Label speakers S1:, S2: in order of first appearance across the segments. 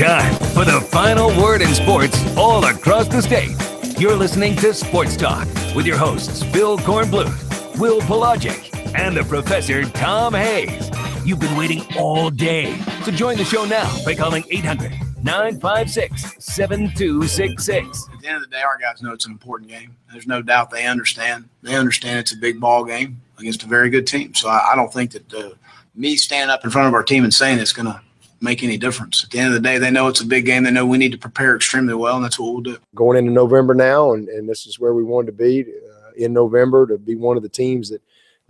S1: time for the final word in sports all across the state. You're listening to Sports Talk with your hosts, Phil Kornbluth, Will Pelagic, and the Professor Tom Hayes. You've been waiting all day, so join the show now by calling 800-956-7266.
S2: At the end of the day, our guys know it's an important game. There's no doubt they understand. They understand it's a big ball game against a very good team. So I don't think that me standing up in front of our team and saying it's going to make any difference. At the end of the day, they know it's a big game. They know we need to prepare extremely well, and that's what we'll do.
S3: Going into November now, and this is where we wanted to be in November, to be one of the teams that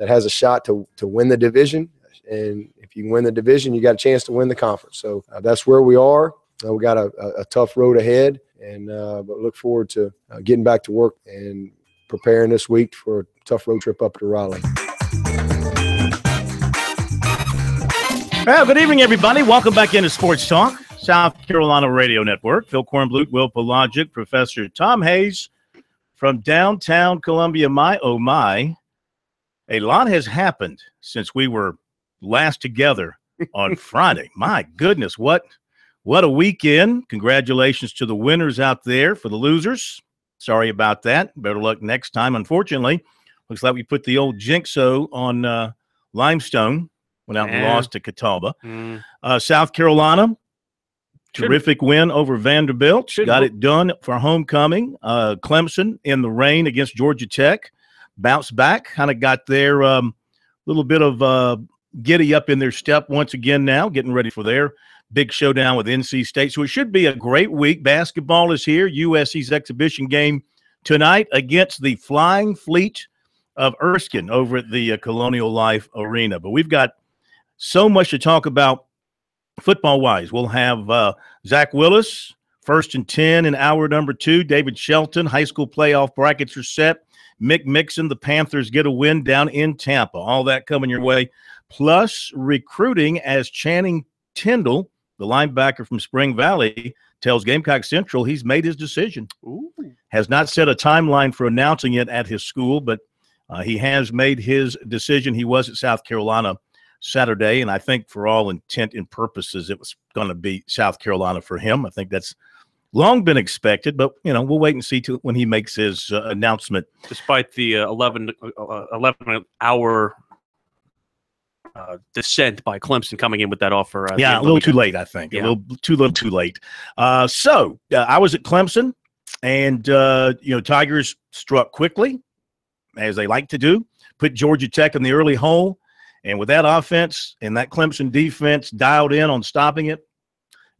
S3: has a shot to win the division. And if you win the division, you got a chance to win the conference. So that's where we are. We got a tough road ahead, and but look forward to getting back to work and preparing this week for a tough road trip up to Raleigh.
S4: Well, good evening, everybody. Welcome back into Sports Talk, South Carolina Radio Network. Phil Kornbluth, Will Pelagic, Professor Tom Hayes from downtown Columbia. My, oh my, a lot has happened since we were last together on Friday. My goodness, what a weekend. Congratulations to the winners out there. For the losers, sorry about that. Better luck next time. Unfortunately, looks like we put the old Jinxo on Limestone. Went out and lost to Catawba. South Carolina, terrific win over Vanderbilt. Got it done for homecoming. Clemson in the rain against Georgia Tech. Bounced back, kind of got their little bit of giddy up in their step once again now, getting ready for their big showdown with NC State. So it should be a great week. Basketball is here. USC's exhibition game tonight against the Flying Fleet of Erskine over at the Colonial Life Arena. But we've got so much to talk about football-wise. We'll have Zach Willis, 1st and 10 in hour number 2. David Shelton, high school playoff brackets are set. Mick Mixon, the Panthers get a win down in Tampa. All that coming your way. Plus recruiting as Channing Tindall, the linebacker from Spring Valley, tells Gamecock Central he's made his decision. Ooh. Has not set a timeline for announcing it at his school, but he has made his decision. He was at South Carolina Saturday, and I think for all intent and purposes, it was going to be South Carolina for him. I think that's long been expected, but, we'll wait and see when he makes his announcement.
S5: Despite the 11-hour descent by Clemson coming in with that offer.
S4: A little too late, I think. Yeah. A little too late. So I was at Clemson, and, Tigers struck quickly, as they like to do, put Georgia Tech in the early hole. And with that offense and that Clemson defense dialed in on stopping it,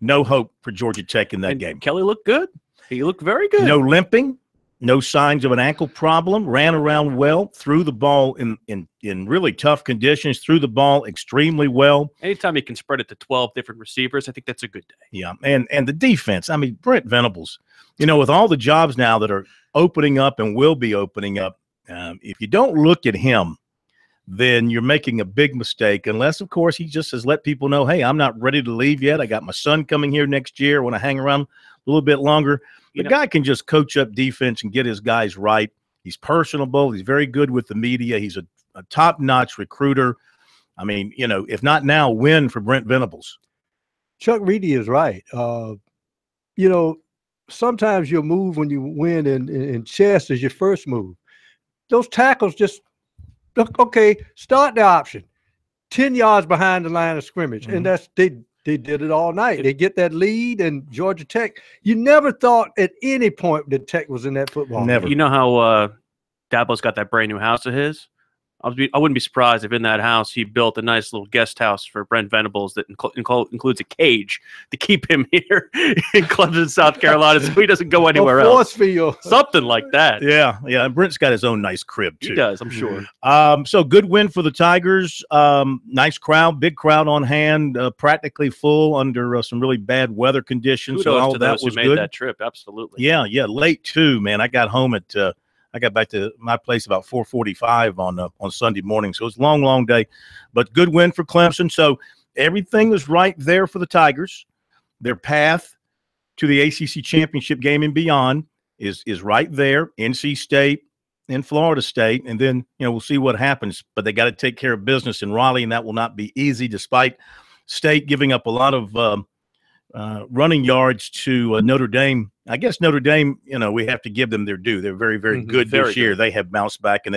S4: no hope for Georgia Tech in that game.
S5: Kelly looked good. He looked very good.
S4: No limping, no signs of an ankle problem, ran around well, threw the ball in really tough conditions, threw the ball extremely well.
S5: Anytime you can spread it to 12 different receivers, I think that's a good day.
S4: Yeah, and the defense, Brent Venables, with all the jobs now that are opening up and will be opening up, if you don't look at him, then you're making a big mistake, unless, of course, he just has let people know, hey, I'm not ready to leave yet. I got my son coming here next year. I want to hang around a little bit longer. The guy can just coach up defense and get his guys right. He's personable. He's very good with the media. He's a top-notch recruiter. If not now, when for Brent Venables?
S6: Chuck Reedy is right. Sometimes your move when you win in chess is your first move. Those tackles just – okay, start the option 10 yards behind the line of scrimmage. And they did it all night. They get that lead, and Georgia Tech, you never thought at any point that Tech was in that football.
S4: Never.
S5: You know how Dabo's got that brand new house of his? I wouldn't be surprised if in that house he built a nice little guest house for Brent Venables that includes a cage to keep him here in Clemson, South Carolina, so he doesn't go anywhere else.
S6: Field.
S5: Something like that.
S4: Yeah. And Brent's got his own nice crib, too.
S5: He does, I'm sure.
S4: So good win for the Tigers. Nice crowd, big crowd on hand, practically full under some really bad weather conditions.
S5: Kudos
S4: so all
S5: to
S4: that
S5: those
S4: was
S5: who made
S4: good.
S5: that trip, absolutely.
S4: Yeah, late, too, man. I got home at I got back to my place about 4:45 on Sunday morning. So it's a long, long day. But good win for Clemson. So everything was right there for the Tigers. Their path to the ACC championship game and beyond is right there. NC State and Florida State. And then, we'll see what happens. But they got to take care of business in Raleigh, and that will not be easy, despite State giving up a lot of running yards to Notre Dame. I guess Notre Dame, we have to give them their due. They're very, very good
S5: very
S4: this year.
S5: good.
S4: They have bounced back, and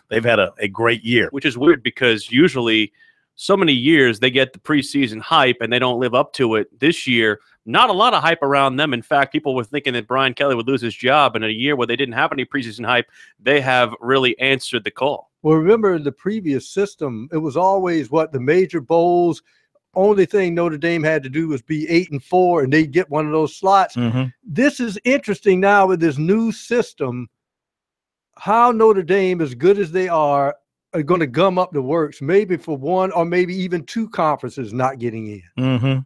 S4: they've had a great year.
S5: Which is weird because usually so many years they get the preseason hype and they don't live up to it. This year, not a lot of hype around them. In fact, people were thinking that Brian Kelly would lose his job. And in a year where they didn't have any preseason hype, they have really answered the call.
S6: Well, remember the previous system, it was always the major bowls. Only thing Notre Dame had to do was be 8-4, and they'd get one of those slots.
S4: Mm-hmm.
S6: This is interesting now with this new system, how Notre Dame, as good as they are going to gum up the works, maybe for one or maybe even two conferences not getting in.
S4: Mm-hmm.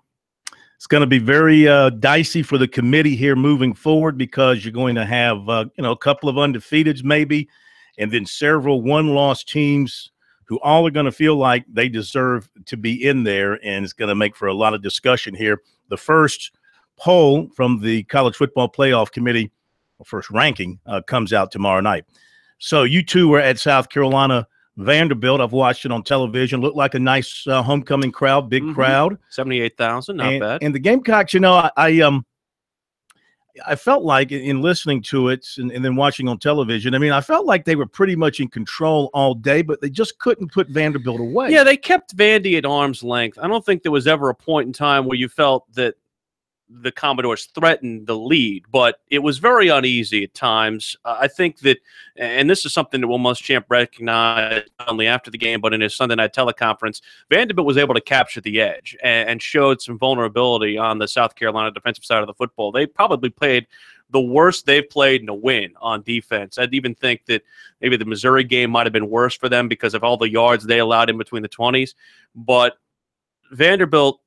S4: It's going to be very dicey for the committee here moving forward because you're going to have, a couple of undefeateds maybe, and then several one-loss teams who all are going to feel like they deserve to be in there, and it's going to make for a lot of discussion here. The first poll from the College Football Playoff Committee, first ranking, comes out tomorrow night. So you two were at South Carolina Vanderbilt. I've watched it on television. Looked like a nice homecoming crowd, big crowd.
S5: 78,000, not bad.
S4: And the Gamecocks, I felt like in listening to it and then watching on television, I felt like they were pretty much in control all day, but they just couldn't put Vanderbilt away.
S5: Yeah, they kept Vandy at arm's length. I don't think there was ever a point in time where you felt that the Commodores threatened the lead, but it was very uneasy at times. I think that, and this is something that Will Muschamp recognized not only after the game, but in his Sunday night teleconference, Vanderbilt was able to capture the edge and showed some vulnerability on the South Carolina defensive side of the football. They probably played the worst they've played in a win on defense. I'd even think that maybe the Missouri game might have been worse for them because of all the yards they allowed in between the 20s. But Vanderbilt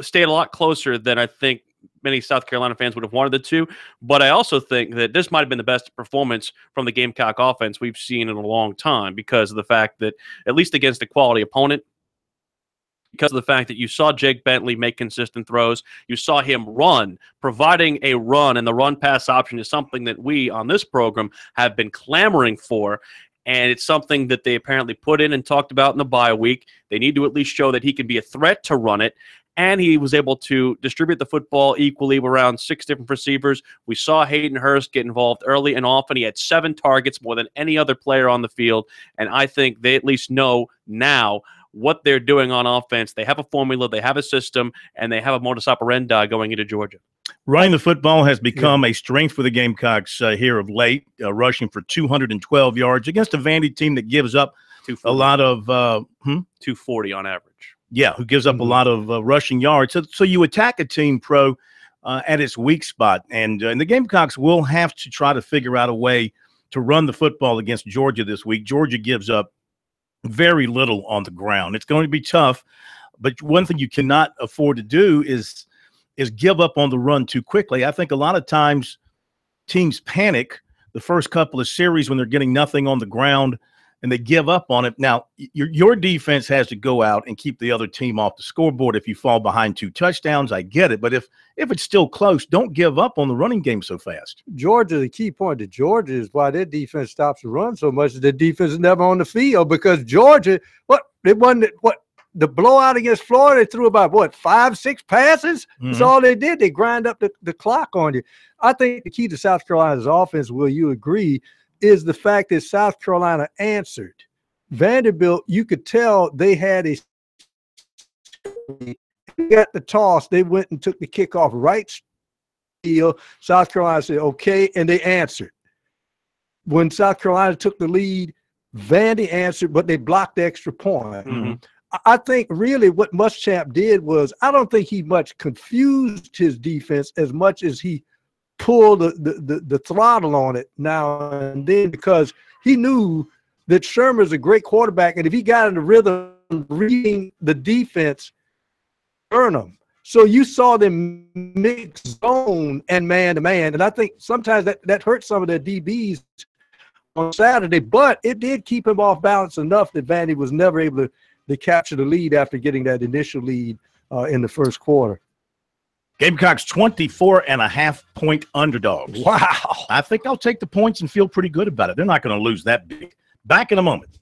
S5: stayed a lot closer than I think many South Carolina fans would have wanted it to. But I also think that this might have been the best performance from the Gamecock offense we've seen in a long time because of the fact that, at least against a quality opponent, because of the fact that you saw Jake Bentley make consistent throws, you saw him run, providing a run, and the run-pass option is something that we on this program have been clamoring for. And it's something that they apparently put in and talked about in the bye week. They need to at least show that he can be a threat to run it. And he was able to distribute the football equally around 6 different receivers. We saw Hayden Hurst get involved early and often. He had 7 targets, more than any other player on the field. And I think they at least know now what they're doing on offense. They have a formula, they have a system, and they have a modus operandi going into Georgia.
S4: Running the football has become a strength for the Gamecocks here of late, rushing for 212 yards against a Vandy team that gives up a lot of
S5: 240 on average.
S4: Yeah, who gives up a lot of rushing yards. So you attack a team, Pro, at its weak spot. And the Gamecocks will have to try to figure out a way to run the football against Georgia this week. Georgia gives up very little on the ground. It's going to be tough. But one thing you cannot afford to do is give up on the run too quickly. I think a lot of times teams panic the first couple of series when they're getting nothing on the ground and they give up on it. Now, your defense has to go out and keep the other team off the scoreboard if you fall behind 2 touchdowns. I get it. But if it's still close, don't give up on the running game so fast.
S6: Georgia, the key point to Georgia is why their defense stops the run so much. Their defense is never on the field because Georgia, the blowout against Florida, they threw about 5-6 passes? That's all they did. They grind up the clock on you. I think the key to South Carolina's offense, will you agree, is the fact that South Carolina answered. Vanderbilt, you could tell they had they got the toss. They went and took the kickoff right field. South Carolina said, okay, and they answered. When South Carolina took the lead, Vandy answered, but they blocked the extra point. I think really what Muschamp did was, I don't think he much confused his defense as much as he pulled the throttle on it now and then, because he knew that Shermer's a great quarterback, and if he got in the rhythm reading the defense, burn them. So you saw them mix zone and man-to-man, and I think sometimes that hurt some of their DBs on Saturday, but it did keep him off balance enough that Vandy was never able to capture the lead after getting that initial lead in the first quarter.
S4: Gamecocks 24.5-point underdogs.
S6: Wow.
S4: I think I'll take the points and feel pretty good about it. They're not going to lose that big. Back in a moment.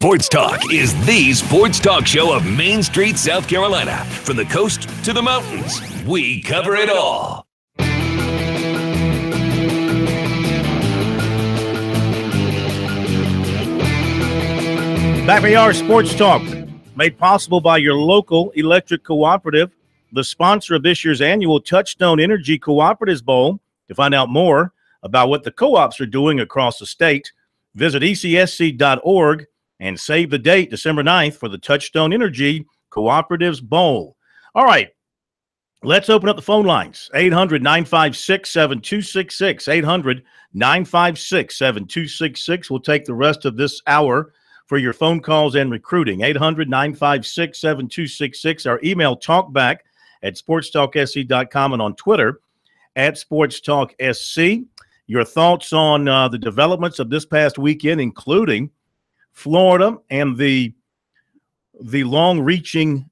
S1: Sports Talk is the sports talk show of Main Street, South Carolina. From the coast to the mountains, we cover it all.
S4: Back we are, Sports Talk, made possible by your local electric cooperative, the sponsor of this year's annual Touchstone Energy Cooperatives Bowl. To find out more about what the co-ops are doing across the state, visit ecsc.org and save the date, December 9th, for the Touchstone Energy Cooperatives Bowl. All right, let's open up the phone lines. 800-956-7266. 800-956-7266. We'll take the rest of this hour for your phone calls and recruiting. 800-956-7266. Our email, talkback@sportstalksc.com, and on Twitter, @SportsTalkSC. Your thoughts on the developments of this past weekend, including Florida and the long-reaching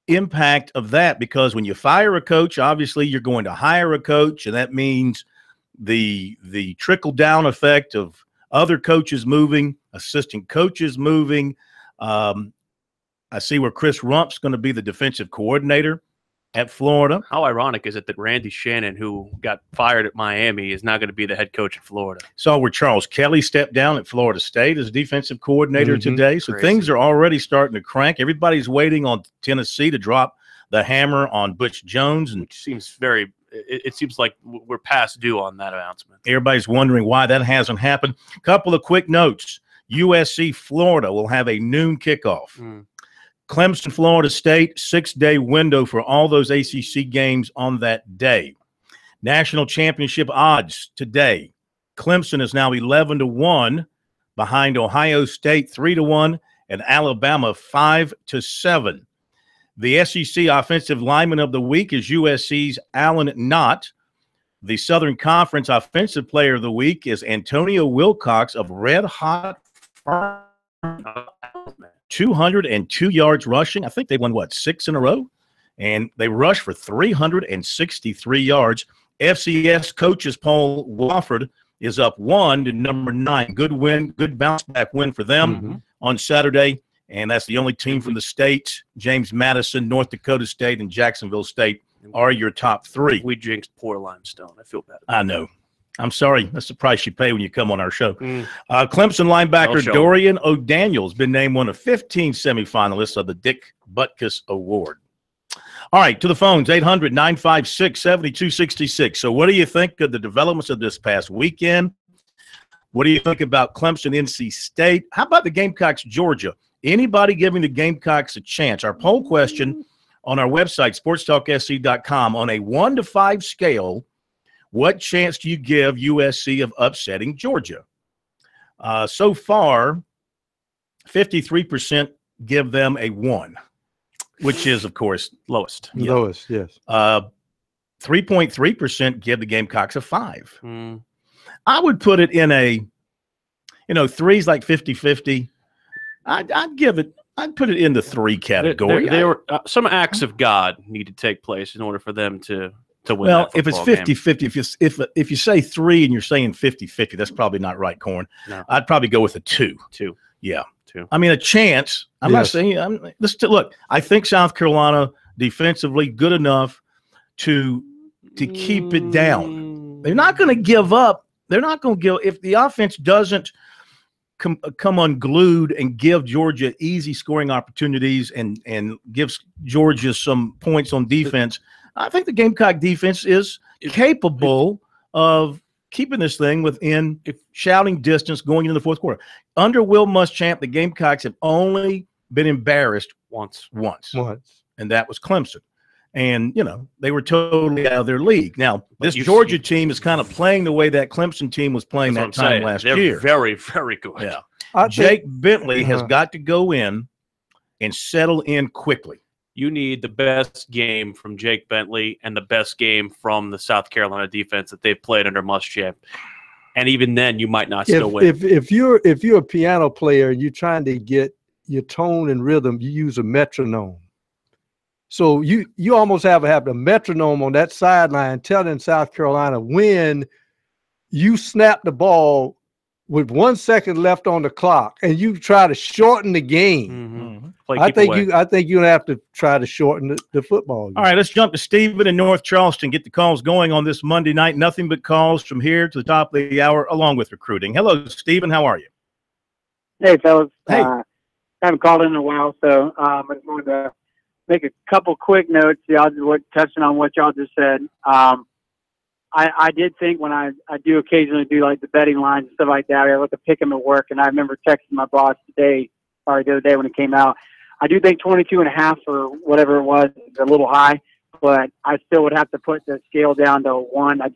S4: impact of that, because when you fire a coach, obviously you're going to hire a coach, and that means the trickle-down effect of other coaches moving, assistant coaches moving. I see where Chris Rump's going to be the defensive coordinator at Florida.
S5: How ironic is it that Randy Shannon, who got fired at Miami, is now going to be the head coach at Florida?
S4: Saw where Charles Kelly stepped down at Florida State as defensive coordinator today. So
S5: Crazy.
S4: Things are already starting to crank. Everybody's waiting on Tennessee to drop the hammer on Butch Jones, and
S5: Which seems very – it seems like we're past due on that announcement.
S4: everybody's wondering why that hasn't happened. Couple of quick notes. USC Florida will have a noon kickoff. Clemson, Florida State, 6-day window for all those ACC games on that day. National championship odds today. Clemson is now 11-1 behind Ohio State 3-1 and Alabama 5-7. The SEC Offensive Lineman of the Week is USC's Allen Knott. The Southern Conference Offensive Player of the Week is Antonio Wilcox of Red Hot 202 yards rushing. I think they won, 6 in a row? And they rushed for 363 yards. FCS coaches Paul Wofford is up 1 to number 9. Good win, good bounce-back win for them on Saturday. And that's the only team from the state. James Madison, North Dakota State, and Jacksonville State are your top 3.
S5: We jinxed poor Limestone. I feel bad.
S4: I know. I'm sorry. That's the price you pay when you come on our show. Clemson linebacker
S5: show.
S4: Dorian O'Daniel has been named one of 15 semifinalists of the Dick Butkus Award. All right, to the phones, 800-956-7266. So what do you think of the developments of this past weekend? What do you think about Clemson, NC State? How about the Gamecocks, Georgia? Anybody giving the Gamecocks a chance? Our poll question on our website, sportstalksc.com, on a 1 to 5 scale, what chance do you give USC of upsetting Georgia? So far, 53% give them a 1, which is, of course, lowest.
S6: Lowest, yes.
S4: 3.3% give the Gamecocks a 5. I would put it in a, 3's like 50-50. I'd put it in the 3 category.
S5: There were some acts of God need to take place in order for them to win.
S4: Well, if it's 50-50, if you say 3 and you're saying 50-50, that's probably not right, Corn.
S5: No.
S4: I'd probably go with a 2.
S5: 2.
S4: Yeah.
S5: 2.
S4: I mean, a chance. I'm not saying look, I think South Carolina defensively good enough to keep it down. They're not going to give up. They're not going to give if the offense doesn't come unglued and give Georgia easy scoring opportunities and gives Georgia some points on defense. I think the Gamecock defense is capable of keeping this thing within shouting distance going into the fourth quarter. Under Will Muschamp, the Gamecocks have only been embarrassed once, and that was Clemson. And, they were totally out of their league. Now, this Georgia team is kind of playing the way that Clemson team was playing that time last year.
S5: They're very, very good.
S4: Yeah. Jake Bentley has got to go in and settle in quickly.
S5: You need the best game from Jake Bentley and the best game from the South Carolina defense that they've played under Muschamp. And even then, you might not still win.
S6: If you're a piano player and you're trying to get your tone and rhythm, you use a metronome. So you almost have a metronome on that sideline telling South Carolina when you snap the ball, with 1 second left on the clock, and you try to shorten the game. I think you have to try to shorten the football game.
S4: All right, let's jump to Stephen in North Charleston. Get the calls going on this Monday night. Nothing but calls from here to the top of the hour, along with recruiting. Hello, Stephen. How are you?
S7: Hey, fellas.
S4: Hey.
S7: Haven't called in a while, so I just wanted to make a couple quick notes. Y'all just touching on what y'all just said. I did think when I do occasionally do like the betting lines and stuff like that, I look to pick them at work, and I remember texting my boss the other day when it came out. I do think 22.5 or whatever it was is a little high, but I still would have to put the scale down to 1. I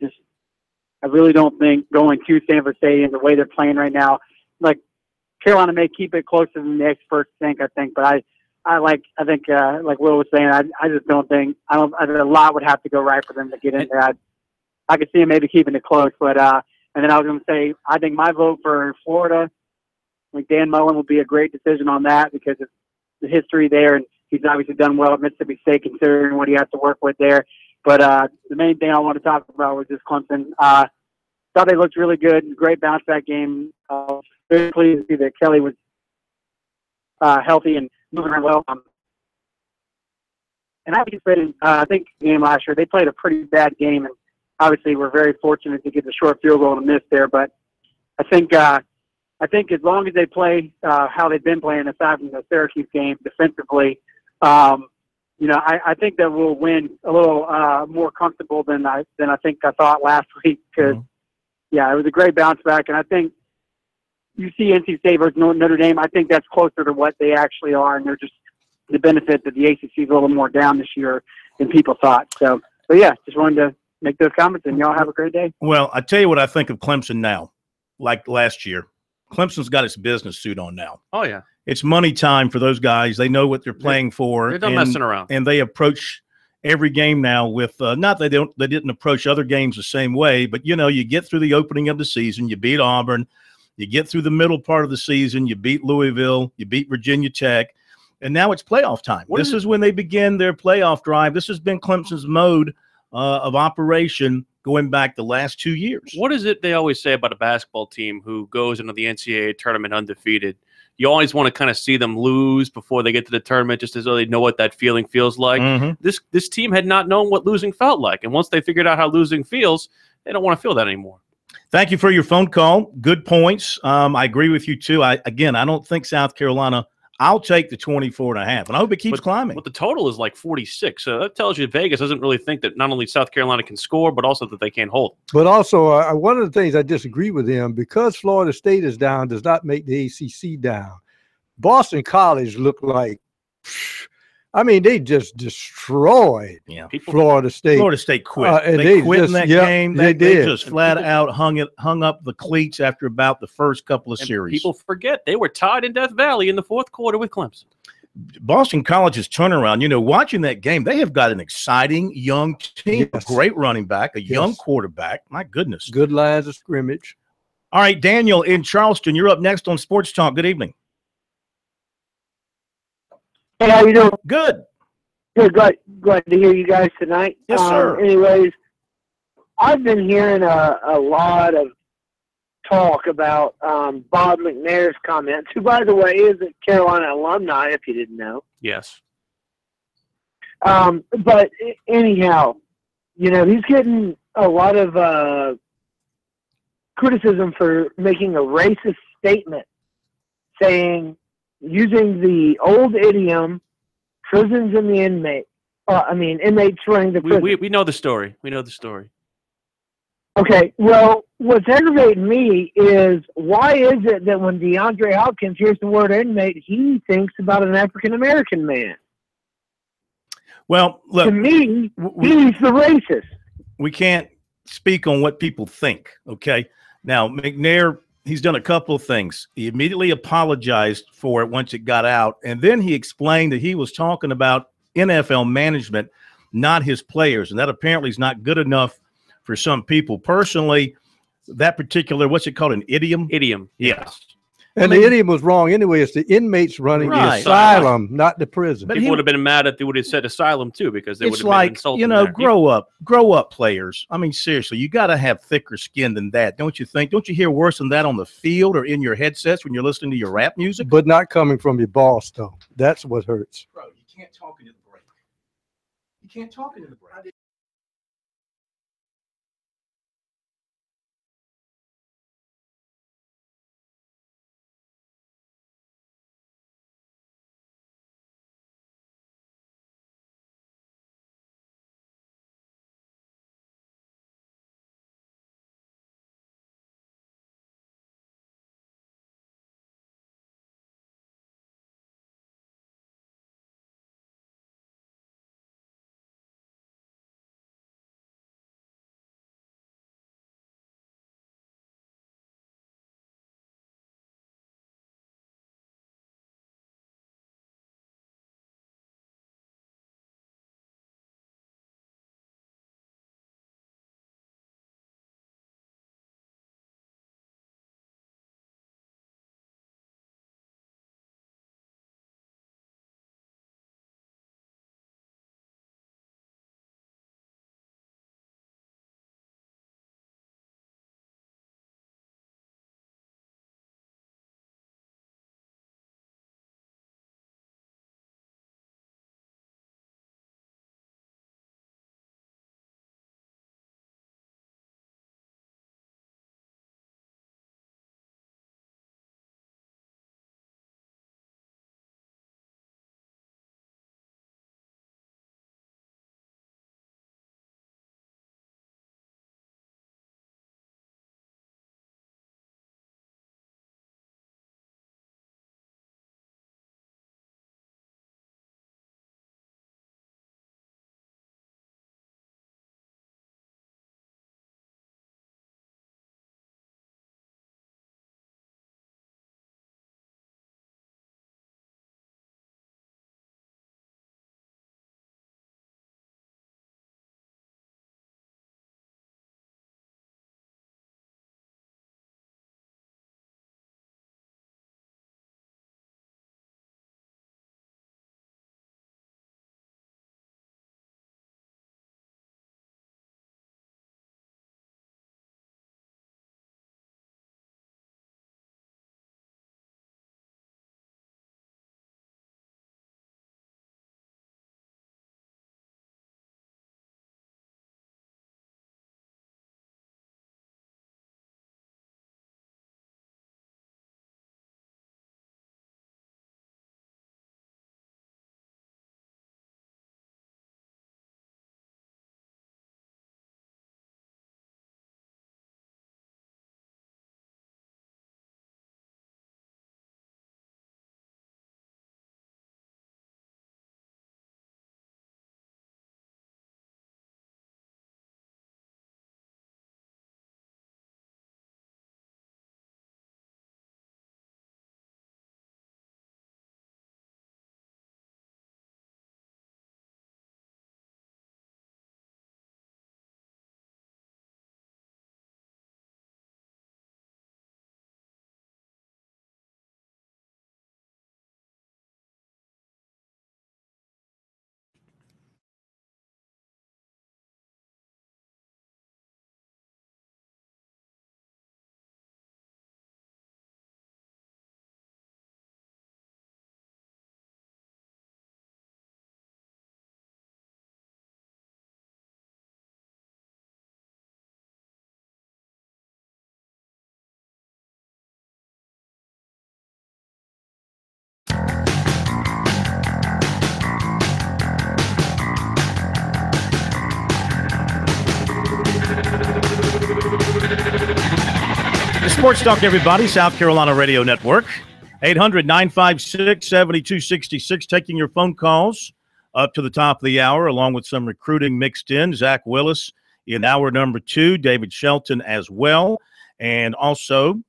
S7: really don't think going to Sanford Stadium the way they're playing right now, like Carolina may keep it closer than the experts think. I think, but I think like Will was saying, I just don't think a lot would have to go right for them to get in there. I could see him maybe keeping it close, but and then I was going to say I think my vote for Florida, like Dan Mullen, will be a great decision on that because of the history there, and he's obviously done well at Mississippi State considering what he has to work with there. But the main thing I want to talk about was just Clemson. Thought they looked really good, great bounce back game. Very pleased to see that Kelly was healthy and moving around well. And I think the game last year they played a pretty bad game, and obviously we're very fortunate to get the short field goal and a miss there. But I think as long as they play how they've been playing, aside from the Syracuse game defensively, I think that we'll win a little more comfortable than I think I thought last week. Because it was a great bounce back, and I think you see NC State versus Notre Dame. I think that's closer to what they actually are, and they're just the benefit that the ACC is a little more down this year than people thought. So just wanted to make those comments, and y'all have a great day.
S4: Well, I tell you what I think of Clemson now, like last year. Clemson's got its business suit on now.
S5: Oh, yeah.
S4: It's money time for those guys. They know what they're playing for.
S5: They're not messing around.
S4: And they approach every game now with not that they didn't approach other games the same way, but, you get through the opening of the season, you beat Auburn, you get through the middle part of the season, you beat Louisville, you beat Virginia Tech, and now it's playoff time. This is when they begin their playoff drive. This has been Clemson's mode of operation going back the last 2 years.
S5: What is it they always say about a basketball team who goes into the NCAA tournament undefeated? You always want to kind of see them lose before they get to the tournament, just as though they know what that feeling feels like. This team had not known what losing felt like, and once they figured out how losing feels, they don't want to feel that anymore.
S4: Thank you for your phone call. Good points. I agree with you, too. I don't think South Carolina – I'll take the 24.5, and I hope it keeps climbing.
S5: But the total is like 46, so that tells you Vegas doesn't really think that not only South Carolina can score, but also that they can't hold.
S6: But also, one of the things I disagree with him, because Florida State is down does not make the ACC down. Boston College looked like they just destroyed Florida State.
S4: Florida State quit. They quit in that game. They just flat out hung up the cleats after about the first couple of series.
S5: People forget they were tied in Death Valley in the fourth quarter with Clemson.
S4: Boston College's turnaround, watching that game, they have got an exciting young team, a great running back, a young quarterback. My goodness.
S6: Good lines of scrimmage.
S4: All right, Daniel in Charleston, you're up next on Sports Talk. Good evening.
S7: Hey, how you doing?
S4: Good.
S7: Good. Glad to hear you guys tonight.
S4: Yes, sir.
S7: Anyways, I've been hearing a lot of talk about Bob McNair's comments, who, by the way, is a Carolina alumni, if you didn't know.
S5: Yes.
S7: But anyhow, he's getting a lot of criticism for making a racist statement, using the old idiom, prisons and the inmate. Inmates running the prison.
S5: We know the story. We know the story.
S7: Okay, well, what's aggravating me is why is it that when DeAndre Hopkins hears the word inmate, he thinks about an African-American man?
S4: Well, look.
S7: To me, he's the racist.
S4: We can't speak on what people think, okay? Now, McNair, he's done a couple of things. He immediately apologized for it once it got out, and then he explained that he was talking about NFL management, not his players, and that apparently is not good enough for some people. Personally, that particular, what's it called, an idiom?
S5: Idiom.
S4: Yes.
S6: And the idiom was wrong anyway. It's the inmates running the
S4: Right.
S6: asylum, not the prison.
S4: But
S5: People would have been mad if they would have said asylum too, because they would
S4: it's
S5: have been
S4: like,
S5: insulting.
S4: you know,
S5: there.
S4: grow up, players. I mean, seriously, you got to have thicker skin than that, don't you think? Don't you hear worse than that on the field or in your headsets when you're listening to your rap music?
S6: But not coming from your boss, though. That's what hurts.
S4: Bro, you can't talk into the break. You can't talk into the break. Sports Talk, everybody. South Carolina Radio Network. 800-956-7266. Taking your phone calls up to the top of the hour, along with some recruiting mixed in. Zach Willis in hour number 2. David Shelton as well. And also,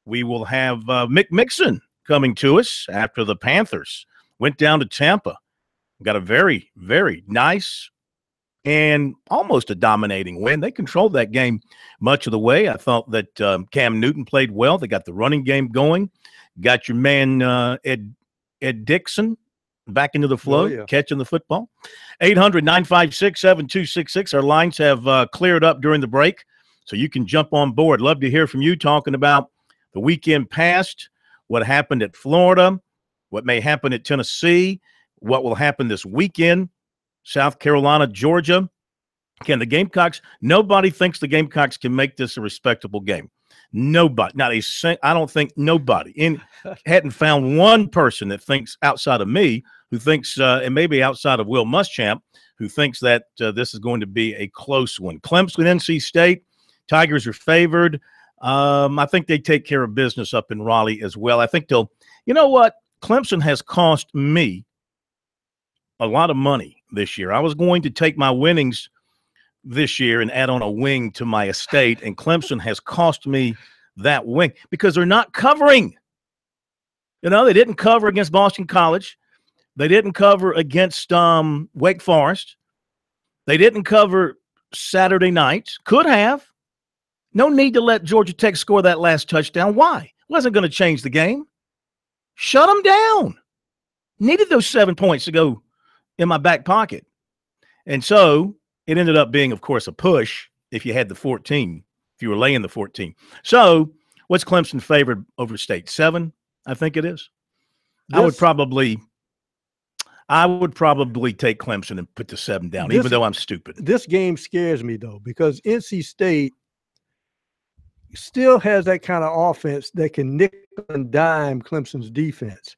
S4: we will have Mick Mixon coming to us after the Panthers went down to Tampa. Got a very, very nice and almost a dominating win. They controlled that game much of the way. I thought that Cam Newton played well. They got the running game going. Got your man Ed Dixon back into the flow, catching the football. 800-956-7266. Our lines have cleared up during the break, so you can jump on board. Love to hear from you talking about the weekend past, what happened at Florida, what may happen at Tennessee, what will happen this weekend, South Carolina, Georgia. Can the Gamecocks – nobody thinks the Gamecocks can make this a respectable game. Nobody. I don't think nobody. Hadn't found one person that thinks outside of me who thinks and maybe outside of Will Muschamp who thinks that this is going to be a close one. Clemson, NC State, Tigers are favored. I think they take care of business up in Raleigh as well. I think they'll – you know what? Clemson has cost me a lot of money this year. I was going to take my winnings this year and add on a wing to my estate, and Clemson has cost me that wing because they're not covering. You know, they didn't cover against Boston College. They didn't cover against Wake Forest. They didn't cover Saturday night. Could have. No need to let Georgia Tech score that last touchdown. Why? Wasn't going to change the game. Shut them down. Needed those 7 points to go in my back pocket. And so it ended up being, of course, a push if you had the 14, if you were laying the 14. So what's Clemson favored over State? 7, I think it is. I would probably take Clemson and put the 7 down, even though I'm stupid.
S6: This game scares me, though, because NC State still has that kind of offense that can nickel and dime Clemson's defense.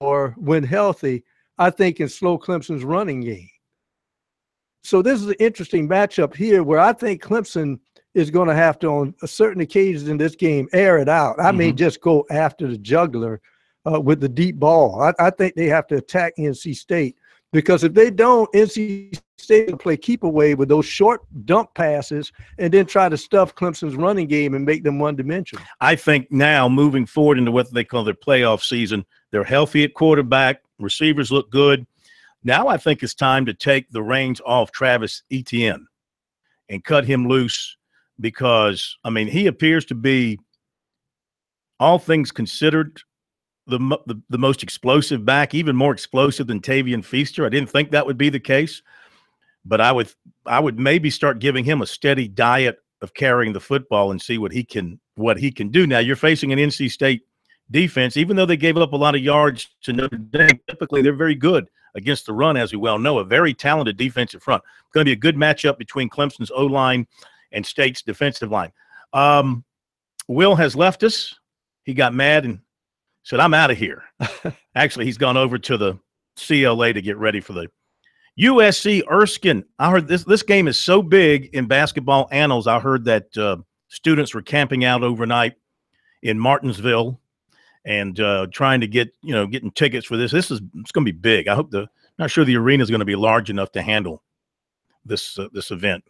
S6: Or when healthy, I think can slow Clemson's running game. So this is an interesting matchup here where I think Clemson is going to have to, on certain occasions in this game, air it out. I mean, just go after the jugular with the deep ball. I think they have to attack NC State because if they don't, NC State will play keep away with those short dump passes and then try to stuff Clemson's running game and make them one-dimensional.
S4: I think now moving forward into what they call their playoff season, they're healthy at quarterback, receivers look good. Now I think it's time to take the reins off Travis Etienne and cut him loose because, I mean, he appears to be, all things considered, the most explosive back, even more explosive than Tavian Feaster. I didn't think that would be the case, but I would maybe start giving him a steady diet of carrying the football and see what he can do. Now you're facing an NC State defense, even though they gave up a lot of yards to Notre Dame. Typically, they're very good against the run, as we well know, a very talented defensive front. It's going to be a good matchup between Clemson's O-line and State's defensive line. Will has left us. He got mad and said, I'm out of here. Actually, he's gone over to the CLA to get ready for the USC Erskine. I heard this game is so big in basketball annals. I heard that students were camping out overnight in Martinsville and trying to getting tickets for this. It's going to be big. Not sure the arena is going to be large enough to handle this event.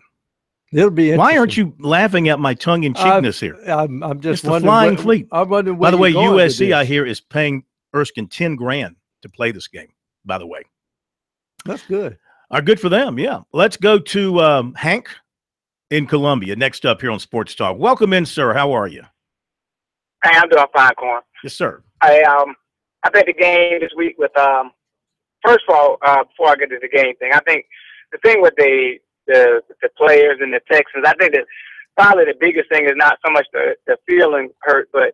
S6: It'll be.
S4: Why aren't you laughing at my tongue-in-cheekness here?
S6: I'm just
S4: it's the Flying Fleet.
S6: I'm wondering.
S4: By the way, USC I hear is paying Erskine $10,000 to play this game. By the way,
S6: that's good.
S4: Good for them. Yeah. Let's go to Hank in Columbia. Next up here on Sports Talk. Welcome in, sir. How are you?
S8: Hey, I'm doing fine, Corn.
S4: Yes, sir.
S8: I think the game this week with first of all, before I get to the game thing, I think the thing with the players and the Texans, I think that probably the biggest thing is not so much the feeling hurt, but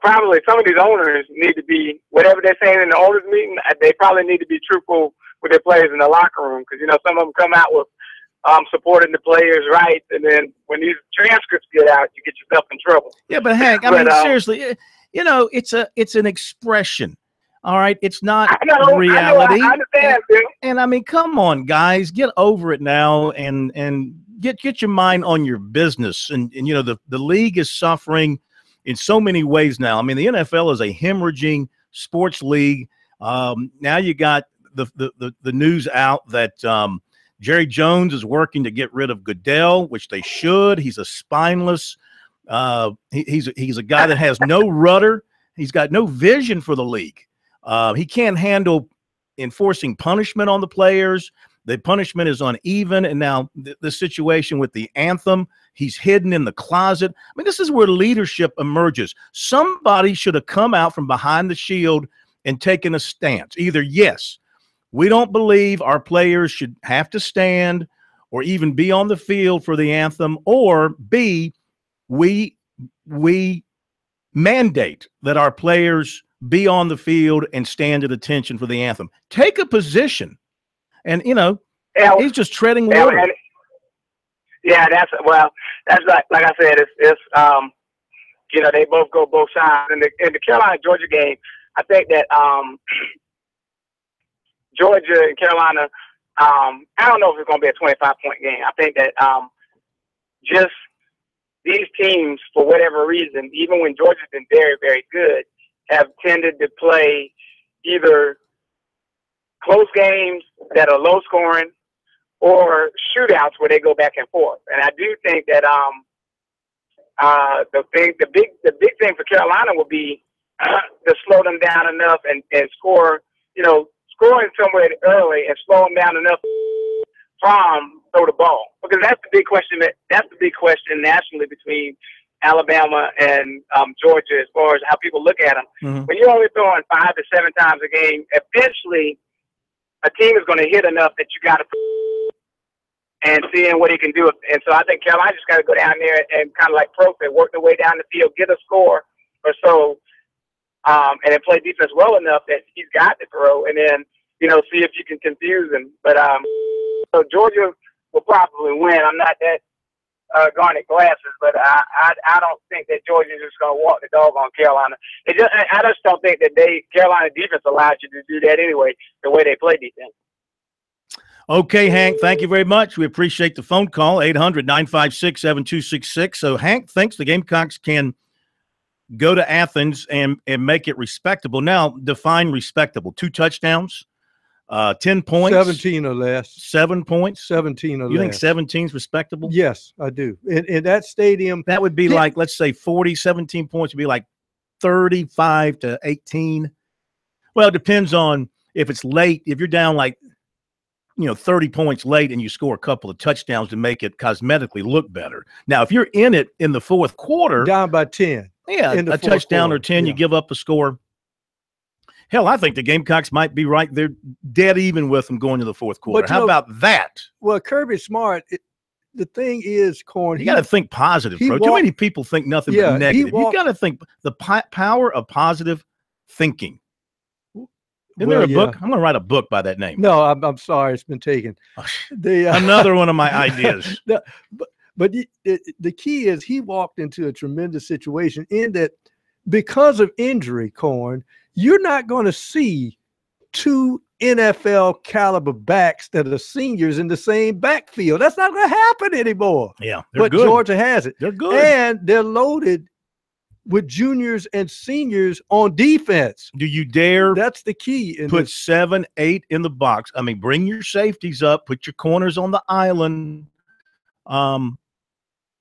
S8: probably some of these owners need to be, whatever they're saying in the owners meeting, they probably need to be truthful with their players in the locker room because, some of them come out with supporting the players' rights, and then when these transcripts get out, you get yourself in trouble.
S4: Yeah, but Hank, I mean, seriously, it's an expression. All right, it's not reality.
S8: I understand, Bill.
S4: And I mean, come on, guys, get over it now and get your mind on your business. And the league is suffering in so many ways now. I mean, the NFL is a hemorrhaging sports league. Now you got the news out that Jerry Jones is working to get rid of Goodell, which they should. He's a spineless. He's a guy that has no rudder. He's got no vision for the league. He can't handle enforcing punishment on the players. The punishment is uneven. And now the situation with the anthem, he's hidden in the closet. I mean, this is where leadership emerges. Somebody should have come out from behind the shield and taken a stance. Either, yes, we don't believe our players should have to stand or even be on the field for the anthem, or B, we mandate that our players be on the field and stand at attention for the anthem. Take a position. And, he's just treading water.
S8: That's like I said, it's they both go both sides. In the Carolina-Georgia game, I think that Georgia and Carolina, I don't know if it's going to be a 25-point game. I think that just these teams, for whatever reason, even when Georgia's been very, very good, have tended to play either close games that are low scoring or shootouts where they go back and forth. And I do think that the big thing for Carolina will be to slow them down enough and score, scoring somewhere early and slow them down enough from throw the ball, because that's the big question. That's the big question nationally between Alabama and Georgia as far as how people look at them.
S4: Mm-hmm.
S8: When you're only throwing 5 to 7 times a game, eventually a team is going to hit enough that you got to and seeing what he can do. And so I think Carolina just got to go down there and kind of like Profit, work their way down the field, get a score or so, and then play defense well enough that he's got to throw, and then see if you can confuse him. But so Georgia will probably win. I'm not that garnet glasses, but I don't think that Georgia's just going to walk the dog on Carolina. I just don't think that Carolina defense allows you to do that anyway, the way they play defense.
S4: Okay, Hank, thank you very much. We appreciate the phone call, 800-956-7266. So Hank thinks the Gamecocks can go to Athens and make it respectable. Now, define respectable. 2 touchdowns, 10 points.
S6: 17 or less.
S4: 7 points?
S6: 17 or less.
S4: You think 17 is respectable?
S6: Yes, I do. In that stadium.
S4: That would be like, let's say 17 points would be like 35 to 18. Well, it depends on if it's late. If you're down like, 30 points late and you score a couple of touchdowns to make it cosmetically look better. Now, if you're in it in the fourth quarter.
S6: Down by 10.
S4: Yeah, a touchdown quarter. Or 10, you give up a score. Hell, I think the Gamecocks might be right there dead even with them going to the fourth quarter. How about that?
S6: Well, Kirby Smart, the thing is, Corn.
S4: You got to think positive, bro. Too many people think nothing but negative. You got to think the power of positive thinking. Isn't there a book? I'm going to write a book by that name.
S6: No, I'm sorry. It's been taken.
S4: Another one of my ideas.
S6: But the key is he walked into a tremendous situation in that because of injury, Corn, you're not going to see 2 NFL caliber backs that are seniors in the same backfield. That's not going to happen anymore.
S4: Yeah,
S6: but
S4: good.
S6: Georgia has it.
S4: They're good.
S6: And they're loaded with juniors and seniors on defense.
S4: Do you dare?
S6: That's the key.
S4: Put 7, 8 in the box. I mean, bring your safeties up. Put your corners on the island. Well,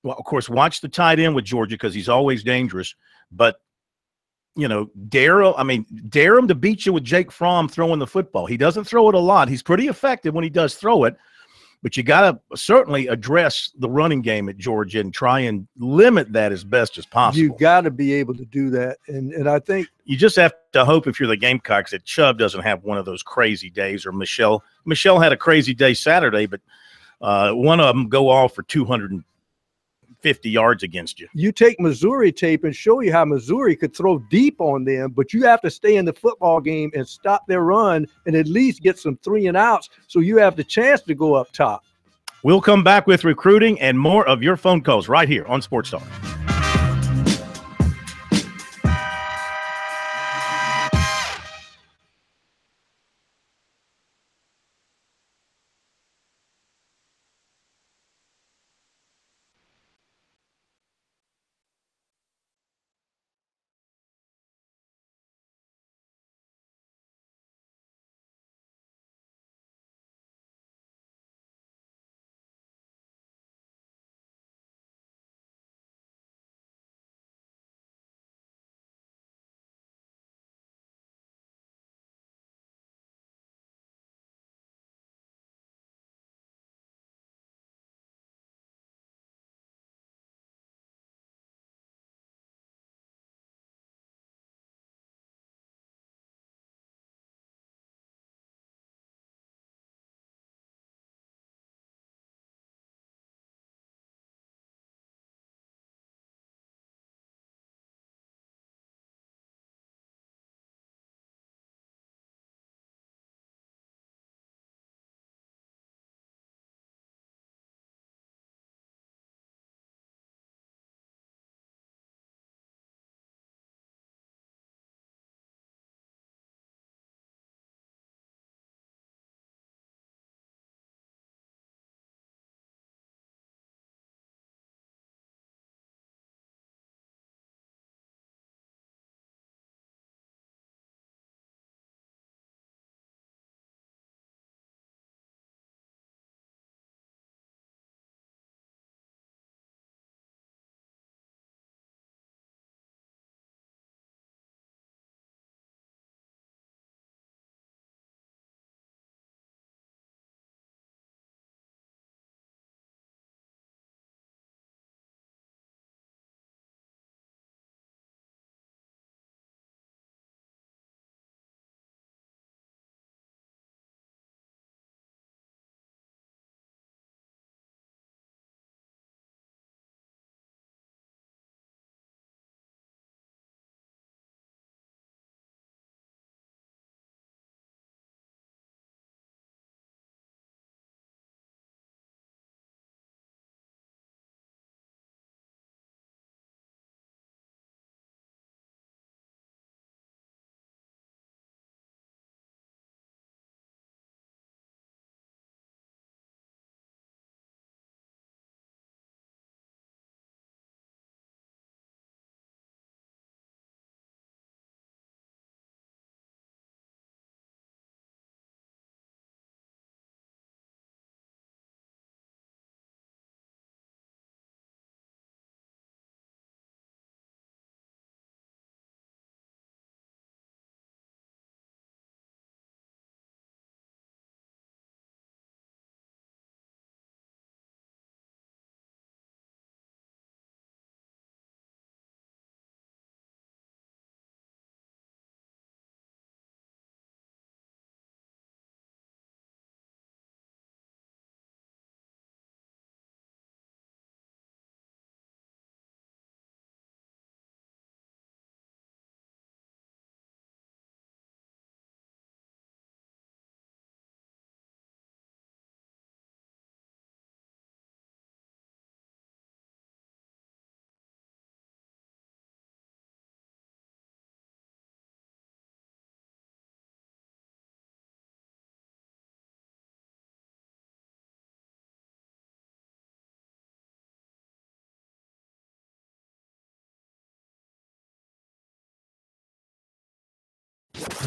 S4: of course, watch the tight end with Georgia because he's always dangerous. But, dare him to beat you with Jake Fromm throwing the football. He doesn't throw it a lot. He's pretty effective when he does throw it. But you got to certainly address the running game at Georgia and try and limit that as best as possible.
S6: You got to be able to do that. And I think
S4: you just have to hope if you're the Gamecocks that Chubb doesn't have one of those crazy days, or Michelle. Michelle had a crazy day Saturday, but one of them go off for 250 yards against you.
S6: You take Missouri tape and show you how Missouri could throw deep on them, but you have to stay in the football game and stop their run and at least get some 3 and outs so you have the chance to go up top.
S4: We'll come back with recruiting and more of your phone calls right here on Sports Talk.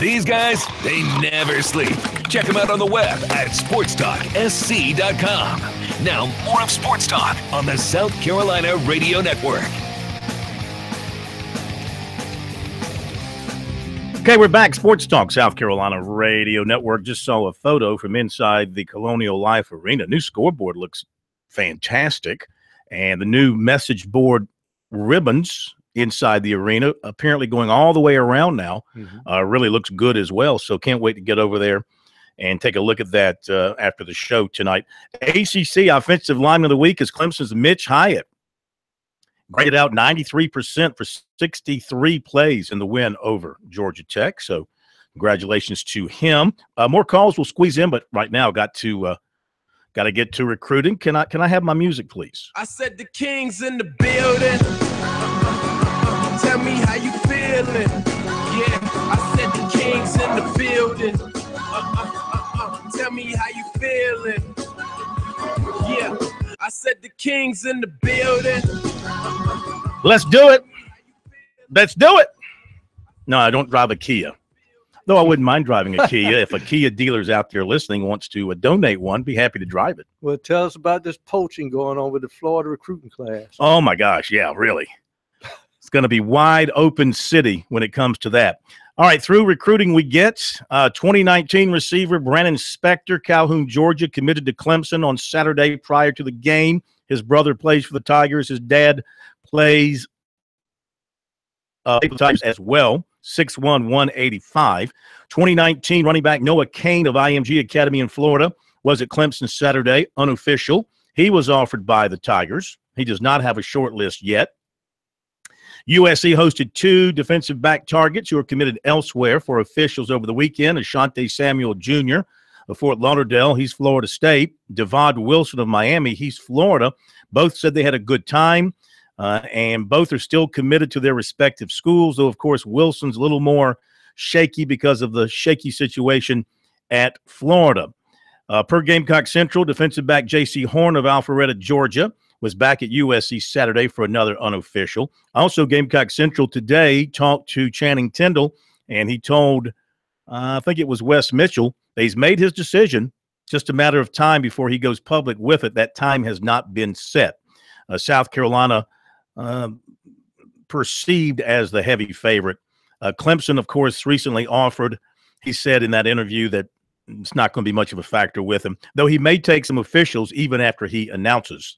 S1: These guys, they never sleep. Check them out on the web at SportsTalkSC.com. Now, more of Sports Talk on the South Carolina Radio Network.
S4: Okay, we're back. Sports Talk, South Carolina Radio Network. Just saw a photo from inside the Colonial Life Arena. New scoreboard looks fantastic. And the new message board ribbons inside the arena, apparently going all the way around now, really looks good as well. So can't wait to get over there and take a look at that after the show tonight. ACC Offensive Lineman of the Week is Clemson's Mitch Hyatt. Graded out 93% for 63 plays in the win over Georgia Tech. So congratulations to him. More calls will squeeze in, but right now got to get to recruiting. Can I have my music, please?
S9: I said the King's in the building. Tell me how you feeling. Yeah, I said the King's in the building. Tell me how you feeling. Yeah, I said the King's in the building.
S4: Let's do it. Let's do it. No, I don't drive a Kia. Though I wouldn't mind driving a Kia. If a Kia dealer's out there listening wants to donate one, be happy to drive it.
S6: Well, tell us about this poaching going on with the Florida recruiting class.
S4: Oh, my gosh. Yeah, really. It's going to be wide open city when it comes to that. All right, through recruiting we get 2019 receiver Brandon Spector, Calhoun, Georgia, committed to Clemson on Saturday prior to the game. His brother plays for the Tigers. His dad plays for the Tigers as well. 6'1", 185. 2019 running back Noah Kane of IMG Academy in Florida was at Clemson Saturday, unofficial. He was offered by the Tigers. He does not have a short list yet. USC hosted 2 defensive back targets who are committed elsewhere for officials over the weekend. Ashanti Samuel Jr. of Fort Lauderdale, he's Florida State. Devod Wilson of Miami, he's Florida. Both said they had a good time, and both are still committed to their respective schools, though, of course, Wilson's a little more shaky because of the shaky situation at Florida. Per Gamecock Central, defensive back J.C. Horn of Alpharetta, Georgia, was back at USC Saturday for another unofficial. Also, Gamecock Central today talked to Channing Tindall, and he told, I think it was Wes Mitchell, that he's made his decision, just a matter of time before he goes public with it. That time has not been set. South Carolina perceived as the heavy favorite. Clemson, of course, recently offered, he said in that interview that it's not going to be much of a factor with him, though he may take some officials even after he announces.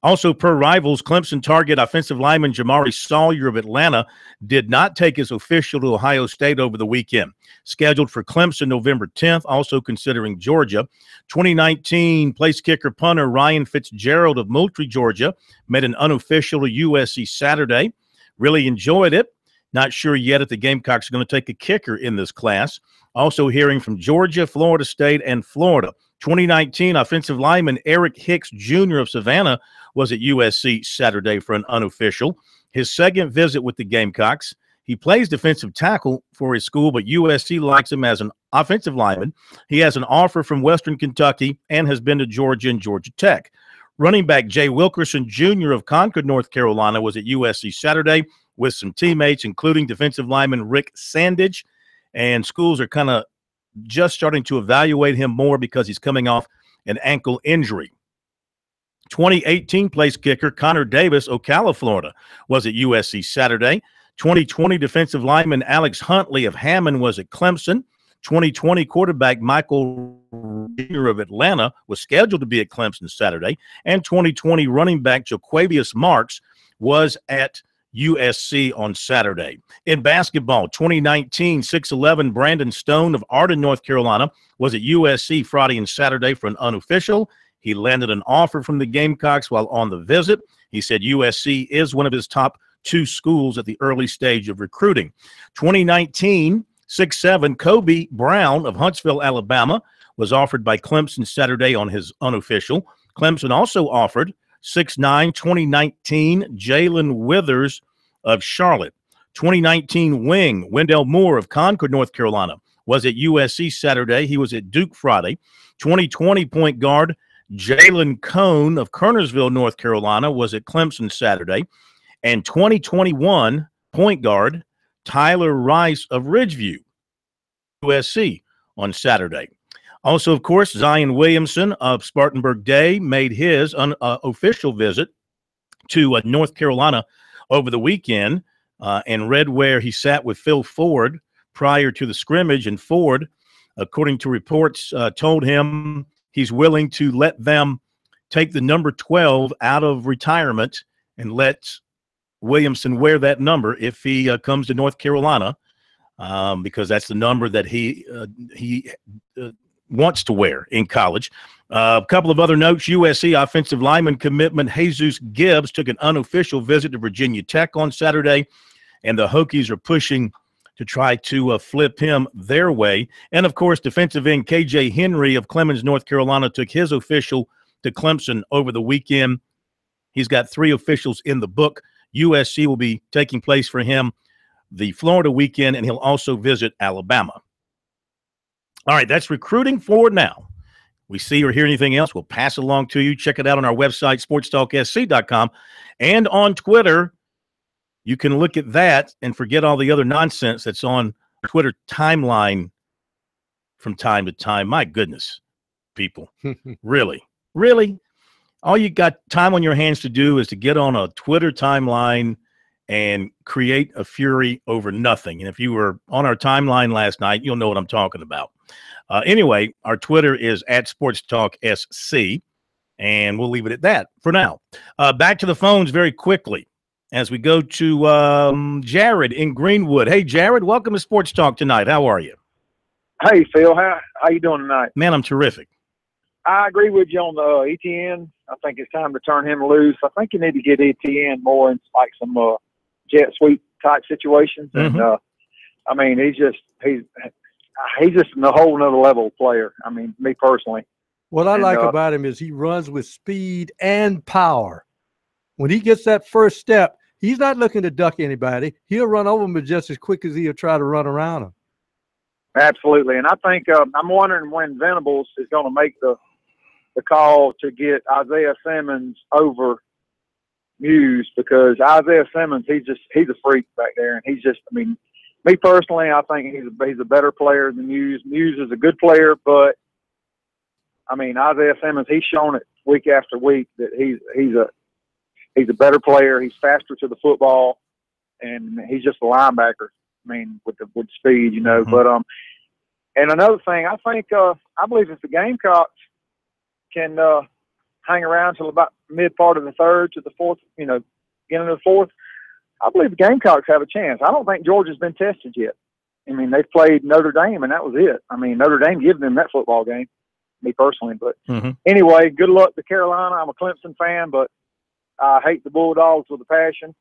S4: Also, per Rivals, Clemson target offensive lineman Jamari Sawyer of Atlanta did not take his official to Ohio State over the weekend. Scheduled for Clemson November 10th, also considering Georgia. 2019 place kicker punter Ryan Fitzgerald of Moultrie, Georgia, made an unofficial to USC Saturday. Really enjoyed it. Not sure yet if the Gamecocks are going to take a kicker in this class. Also hearing from Georgia, Florida State, and Florida. 2019 offensive lineman Eric Hicks Jr. of Savannah was at USC Saturday for an unofficial. His second visit with the Gamecocks. He plays defensive tackle for his school, but USC likes him as an offensive lineman. He has an offer from Western Kentucky and has been to Georgia and Georgia Tech. Running back Jay Wilkerson Jr. of Concord, North Carolina, was at USC Saturday with some teammates, including defensive lineman Rick Sandage. And schools are kind of just starting to evaluate him more because he's coming off an ankle injury. 2018 place kicker Connor Davis, Ocala, Florida, was at USC Saturday. 2020 defensive lineman Alex Huntley of Hammond was at Clemson. 2020 quarterback Michael Jr. of Atlanta was scheduled to be at Clemson Saturday. And 2020 running back Jaquavius Marks was at USC on Saturday. In basketball, 2019 6'11" Brandon Stone of Arden, North Carolina, was at USC Friday and Saturday for an unofficial. He landed an offer from the Gamecocks while on the visit. He said USC is one of his top 2 schools at the early stage of recruiting. 2019 6'7" Kobe Brown of Huntsville, Alabama, was offered by Clemson Saturday on his unofficial. Clemson also offered 6'9", 2019 Jalen Withers of Charlotte. 2019 wing Wendell Moore of Concord, North Carolina, was at USC Saturday. He was at Duke Friday. 2020 point guard Jalen Cone of Kernersville, North Carolina, was at Clemson Saturday. And 2021 point guard Tyler Rice of Ridgeview, USC, on Saturday. Also, of course, Zion Williamson of Spartanburg Day made his official visit to North Carolina over the weekend and read where he sat with Phil Ford prior to the scrimmage. And Ford, according to reports, told him he's willing to let them take the number 12 out of retirement and let Williamson wear that number if he comes to North Carolina, because that's the number that he wants to wear in college. A couple of other notes. USC offensive lineman commitment Jesus Gibbs took an unofficial visit to Virginia Tech on Saturday, and the Hokies are pushing to try to flip him their way. And, of course, defensive end KJ Henry of Clemens, North Carolina, took his official to Clemson over the weekend. He's got 3 officials in the book. USC will be taking place for him the Florida weekend, and he'll also visit Alabama. All right, that's recruiting for now. We see or hear anything else, we'll pass it along to you. Check it out on our website, SportsTalkSC.com, and on Twitter. You can look at that and forget all the other nonsense that's on Twitter timeline from time to time. My goodness, people. Really? All you got time on your hands to do is to get on a Twitter timeline and create a fury over nothing. And if you were on our timeline last night, you'll know what I'm talking about. Anyway, our Twitter is at SportsTalkSC, and we'll leave it at that for now. Back to the phones very quickly as we go to Jared in Greenwood. Hey, Jared, welcome to Sports Talk tonight. How are you?
S10: Hey, Phil. How you doing tonight?
S4: Man, I'm terrific.
S10: I agree with you on the ETN. I think it's time to turn him loose. I think you need to get ETN more in like some jet sweep type situations.
S4: Mm-hmm.
S10: And I mean, he's just a whole nother level of player. I mean, me personally.
S6: What I like about him is he runs with speed and power. When he gets that first step, he's not looking to duck anybody. He'll run over them just as quick as he'll try to run around them.
S10: Absolutely. And I think I'm wondering when Venables is going to make the call to get Isaiah Simmons over Muse, because Isaiah Simmons, he's a freak back there. And he's just, I mean, me personally, I think he's a better player than Muse. Muse is a good player, but I mean, Isaiah Simmons, he's shown it week after week that he's a better player. He's faster to the football, and he's just a linebacker. I mean, with speed, you know. Mm-hmm. But and another thing, I think I believe if the Gamecocks can hang around till about mid part of the third to the fourth, you know, beginning of the fourth, I believe the Gamecocks have a chance. I don't think Georgia's been tested yet. I mean, they played Notre Dame, and that was it. I mean, Notre Dame gave them that football game, me personally. But anyway, good luck to Carolina. I'm a Clemson fan, but I hate the Bulldogs with a passion.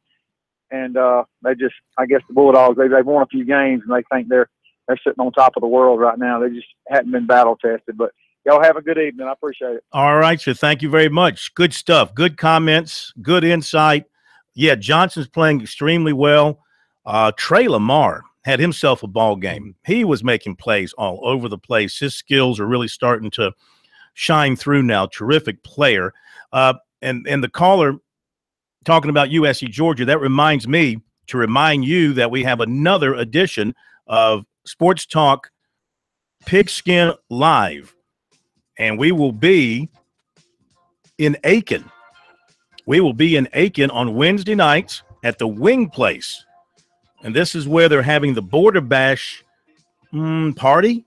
S10: And I guess the Bulldogs, they've won a few games, and they think they're sitting on top of the world right now. They just hadn't been battle tested. But y'all have a good evening. I appreciate it.
S4: All right, sir. Thank you very much. Good stuff. Good comments. Good insight. Yeah, Johnson's playing extremely well. Trey Lamar had himself a ball game. He was making plays all over the place. His skills are really starting to shine through now. Terrific player. And the caller talking about USC Georgia, that reminds me to remind you that we have another edition of Sports Talk Pigskin Live, and we will be in Aiken. We will be in Aiken on Wednesday nights at the Wing Place, and this is where they're having the Border Bash party,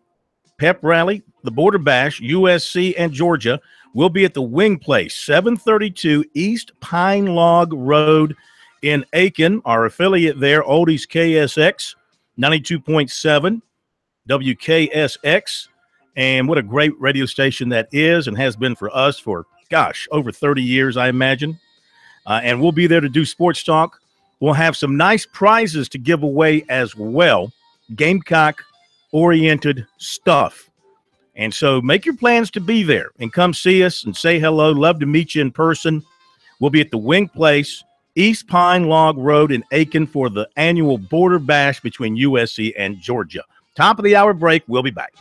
S4: pep rally, the Border Bash, USC and Georgia. We'll be at the Wing Place, 732 East Pine Log Road in Aiken. Our affiliate there, Oldies KSX, 92.7 WKSX. And what a great radio station that is and has been for us for, over 30 years, I imagine. And we'll be there to do sports talk. We'll have some nice prizes to give away as well, Gamecock-oriented stuff. And so make your plans to be there and come see us and say hello. Love to meet you in person. We'll be at the Wing Place, East Pine Log Road in Aiken for the annual Border Bash between USC and Georgia. Top of the hour break. We'll be back.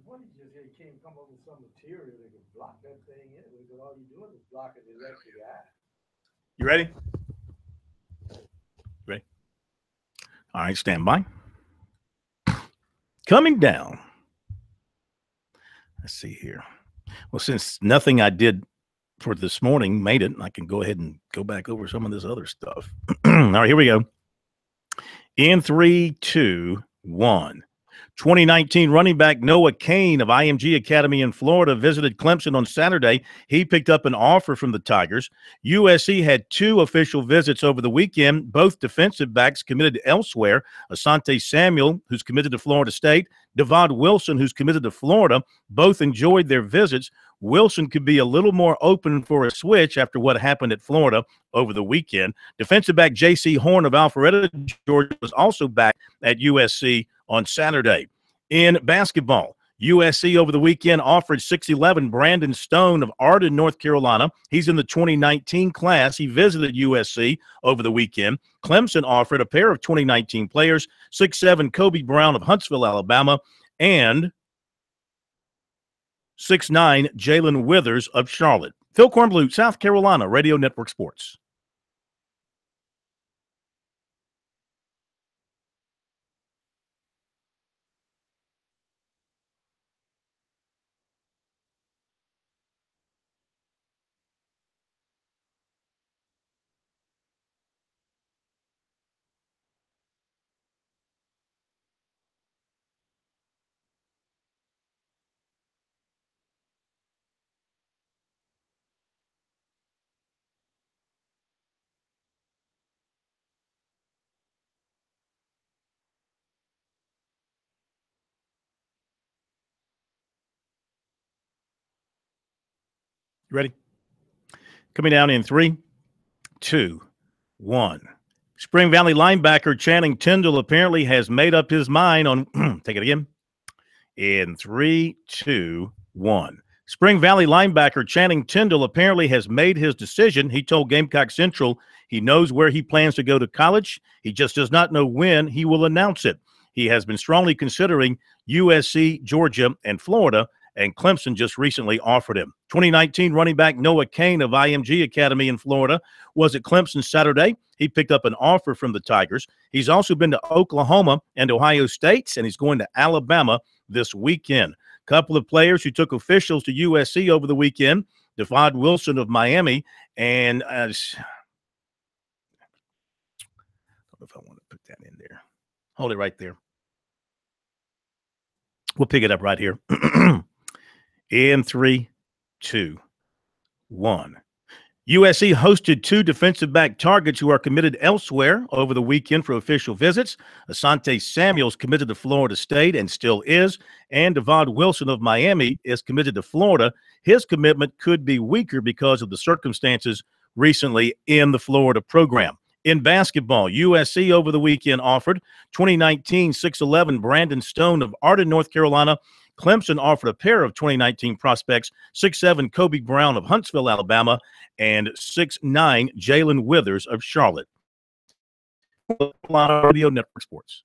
S6: What did you say? You can't come up with some material that can block that thing in because all you're doing is blocking the electric eye.
S4: You ready? Ready? All right, stand by. Coming down. Let's see here. Well, since nothing I did for this morning made it, I can go ahead and go back over some of this other stuff. All right, here we go. In 3, 2, 1. 2019 running back Noah Cain of IMG Academy in Florida visited Clemson on Saturday. He picked up an offer from the Tigers. USC had 2 official visits over the weekend. Both defensive backs committed elsewhere. Asante Samuel, who's committed to Florida State, Devon Wilson, who's committed to Florida, both enjoyed their visits. Wilson could be a little more open for a switch after what happened at Florida over the weekend. Defensive back J.C. Horn of Alpharetta, Georgia, was also back at USC on Saturday. In basketball, USC over the weekend offered 6'11" Brandon Stone of Arden, North Carolina. He's in the 2019 class. He visited USC over the weekend. Clemson offered a pair of 2019 players, 6'7" Kobe Brown of Huntsville, Alabama, and 6'9" Jalen Withers of Charlotte. Phil Kornblut, South Carolina, Radio Network Sports. You ready? Coming down in 3, 2, 1. Spring Valley linebacker Channing Tindall apparently has made up his mind on take it again. In 3, 2, 1. Spring Valley linebacker Channing Tindall apparently has made his decision. He told Gamecock Central he knows where he plans to go to college. He just does not know when he will announce it. He has been strongly considering USC, Georgia, and Florida, and Clemson just recently offered him. 2019 running back Noah Cain of IMG Academy in Florida was at Clemson Saturday. He picked up an offer from the Tigers. He's also been to Oklahoma and Ohio State, and he's going to Alabama this weekend. Couple of players who took officials to USC over the weekend, Devon Wilson of Miami, and I don't know if I want to put that in there. Hold it right there. We'll pick it up right here. In 3, 2, 1. USC hosted 2 defensive back targets who are committed elsewhere over the weekend for official visits. Asante Samuel's committed to Florida State and still is, and Devon Wilson of Miami is committed to Florida. His commitment could be weaker because of the circumstances recently in the Florida program. In basketball, USC over the weekend offered 2019 6'11" Brandon Stone of Arden, North Carolina. Clemson offered a pair of 2019 prospects, 6'7" Kobe Brown of Huntsville, Alabama, and 6'9" Jalen Withers of Charlotte. Radio Network Sports.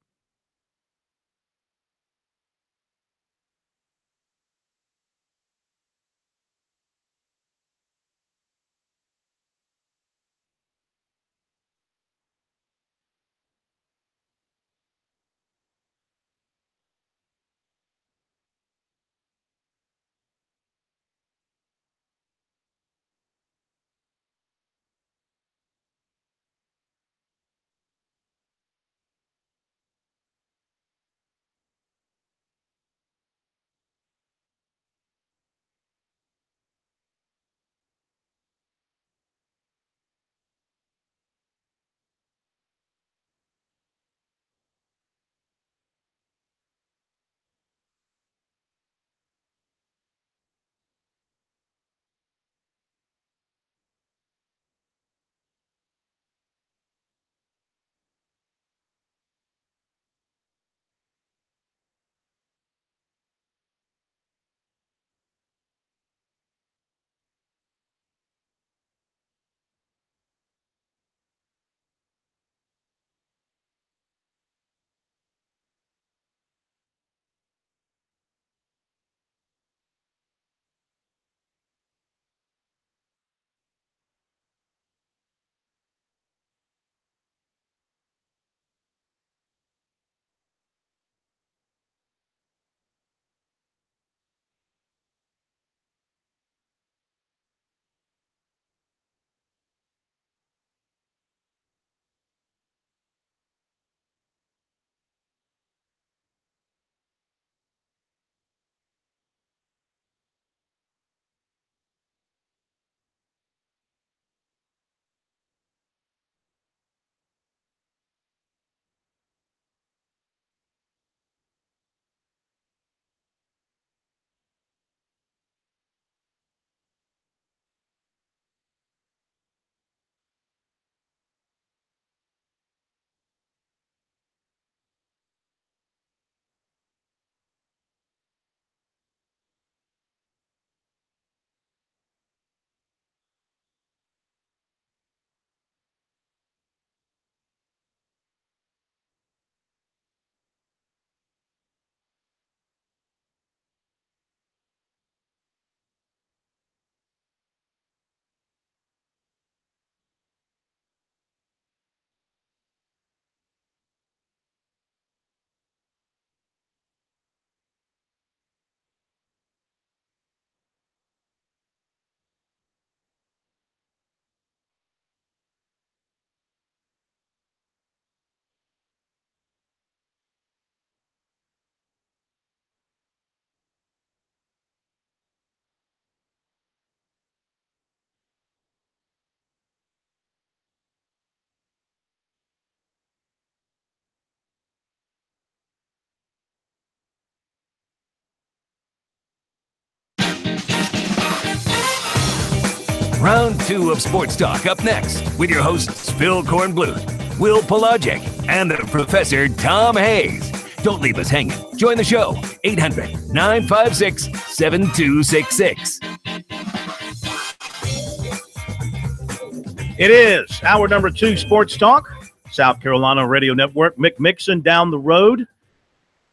S1: Round 2 of Sports Talk up next with your hosts Phil Kornblut, Will Pelagic, and the Professor Tom Hayes. Don't leave us hanging. Join the show, 800-956-7266.
S4: It is hour number 2, Sports Talk, South Carolina Radio Network. Mick Mixon down the road,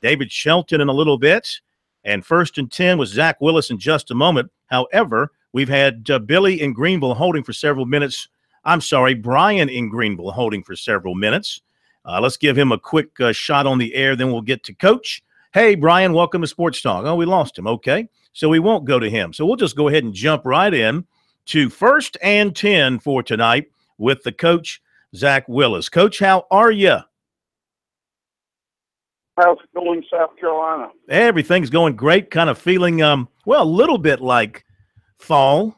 S4: David Shelton in a little bit, and 1st and 10 with Zach Willis in just a moment. However, we've had Billy in Greenville holding for several minutes. I'm sorry, Brian in Greenville holding for several minutes. Let's give him a quick shot on the air, then we'll get to Coach. Hey, Brian, welcome to Sports Talk. Oh, we lost him. Okay, so we won't go to him. So we'll just go ahead and jump right in to 1st and 10 for tonight with the coach, Zach Willis. Coach, how are you?
S11: How's it going, South Carolina?
S4: Everything's going great. Kind of feeling, well, a little bit like fall,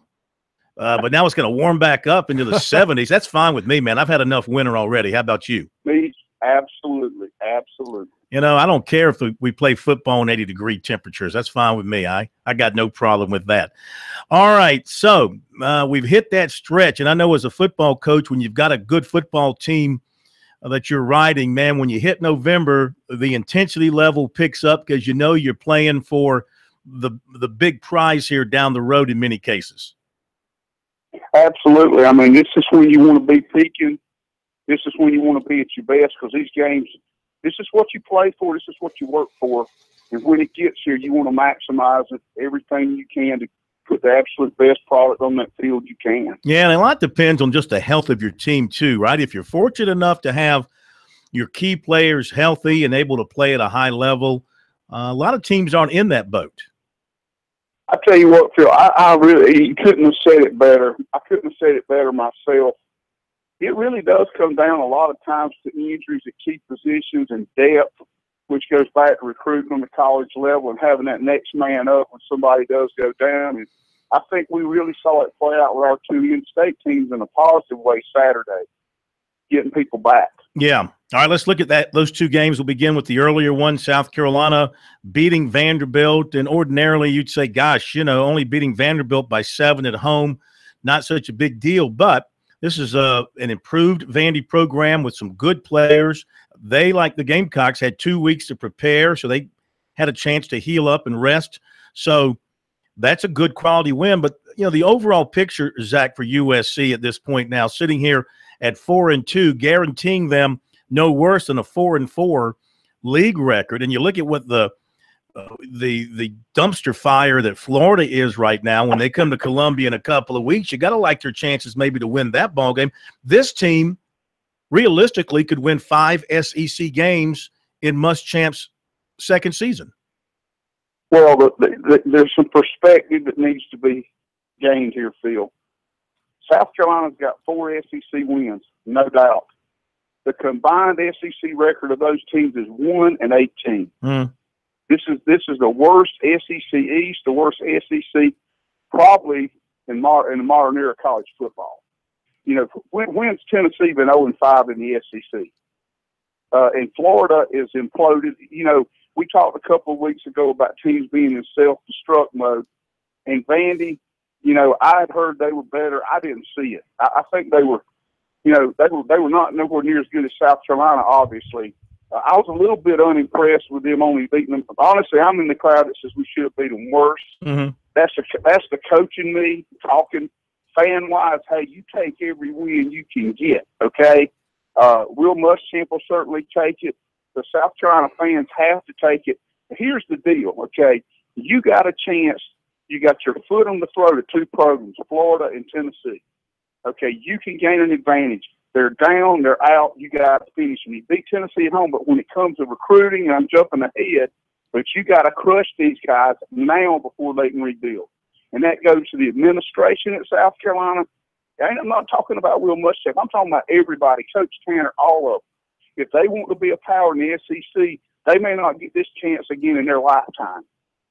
S4: but now it's going to warm back up into the 70s. That's fine with me, man. I've had enough winter already. How about you?
S11: Me, absolutely, absolutely.
S4: You know, I don't care if we play football in 80-degree temperatures. That's fine with me. I got no problem with that. All right, so we've hit that stretch, and I know as a football coach, when you've got a good football team that you're riding, man, when you hit November, the intensity level picks up because you know you're playing for the big prize here down the road in many cases.
S11: Absolutely. I mean, this is when you want to be peaking. This is when you want to be at your best because these games, this is what you play for. This is what you work for. And when it gets here, you want to maximize it, everything you can to put the absolute best product on that field you can.
S4: Yeah, and a lot depends on just the health of your team too, right? If you're fortunate enough to have your key players healthy and able to play at a high level, a lot of teams aren't in that boat.
S11: I tell you what, Phil, I really, you couldn't have said it better. I couldn't have said it better myself. It really does come down a lot of times to injuries at key positions and depth, which goes back to recruiting on the college level and having that next man up when somebody does go down. And I think we really saw it play out with our 2 in-state teams in a positive way Saturday, getting people back.
S4: Yeah. All right, let's look at that. Those 2 games will begin with the earlier one, South Carolina beating Vanderbilt. And ordinarily you'd say, gosh, you know, only beating Vanderbilt by 7 at home, not such a big deal. But this is an improved Vandy program with some good players. They, like the Gamecocks, had 2 weeks to prepare, so they had a chance to heal up and rest. So that's a good quality win. But, you know, the overall picture, Zach, for USC at this point now, sitting here at 4-2, guaranteeing them no worse than a 4-4 league record. And you look at what the dumpster fire that Florida is right now when they come to Columbia in a couple of weeks, you got to like their chances maybe to win that ball game. This team realistically could win 5 SEC games in Muschamp's second season.
S11: Well, there's some perspective that needs to be gained here, Phil. South Carolina's got 4 SEC wins, no doubt. The combined SEC record of those teams is 1-18. This is the worst SEC East, the worst SEC probably in the modern era of college football. You know, when's Tennessee been 0-5 in the SEC? And Florida is imploded. You know, we talked a couple of weeks ago about teams being in self-destruct mode. And Vandy, you know, I had heard they were better. I didn't see it. I think they were, you know, they were not nowhere near as good as South Carolina, obviously. I was a little bit unimpressed with them only beating them. Honestly, I'm in the crowd that says we should have beat them worse. That's the coach in me talking fan-wise. Hey, you take every win you can get, okay? Will Muschamp will certainly take it. The South Carolina fans have to take it. Here's the deal, okay? You got a chance. You got your foot on the throat of 2 programs, Florida and Tennessee. Okay, you can gain an advantage. They're down, they're out, you got to finish. And you beat Tennessee at home, but when it comes to recruiting, and I'm jumping ahead, but you got to crush these guys now before they can rebuild. And that goes to the administration at South Carolina. And I'm not talking about Will Muschamp. I'm talking about everybody, Coach Tanner, all of them. If they want to be a power in the SEC, they may not get this chance again in their lifetime.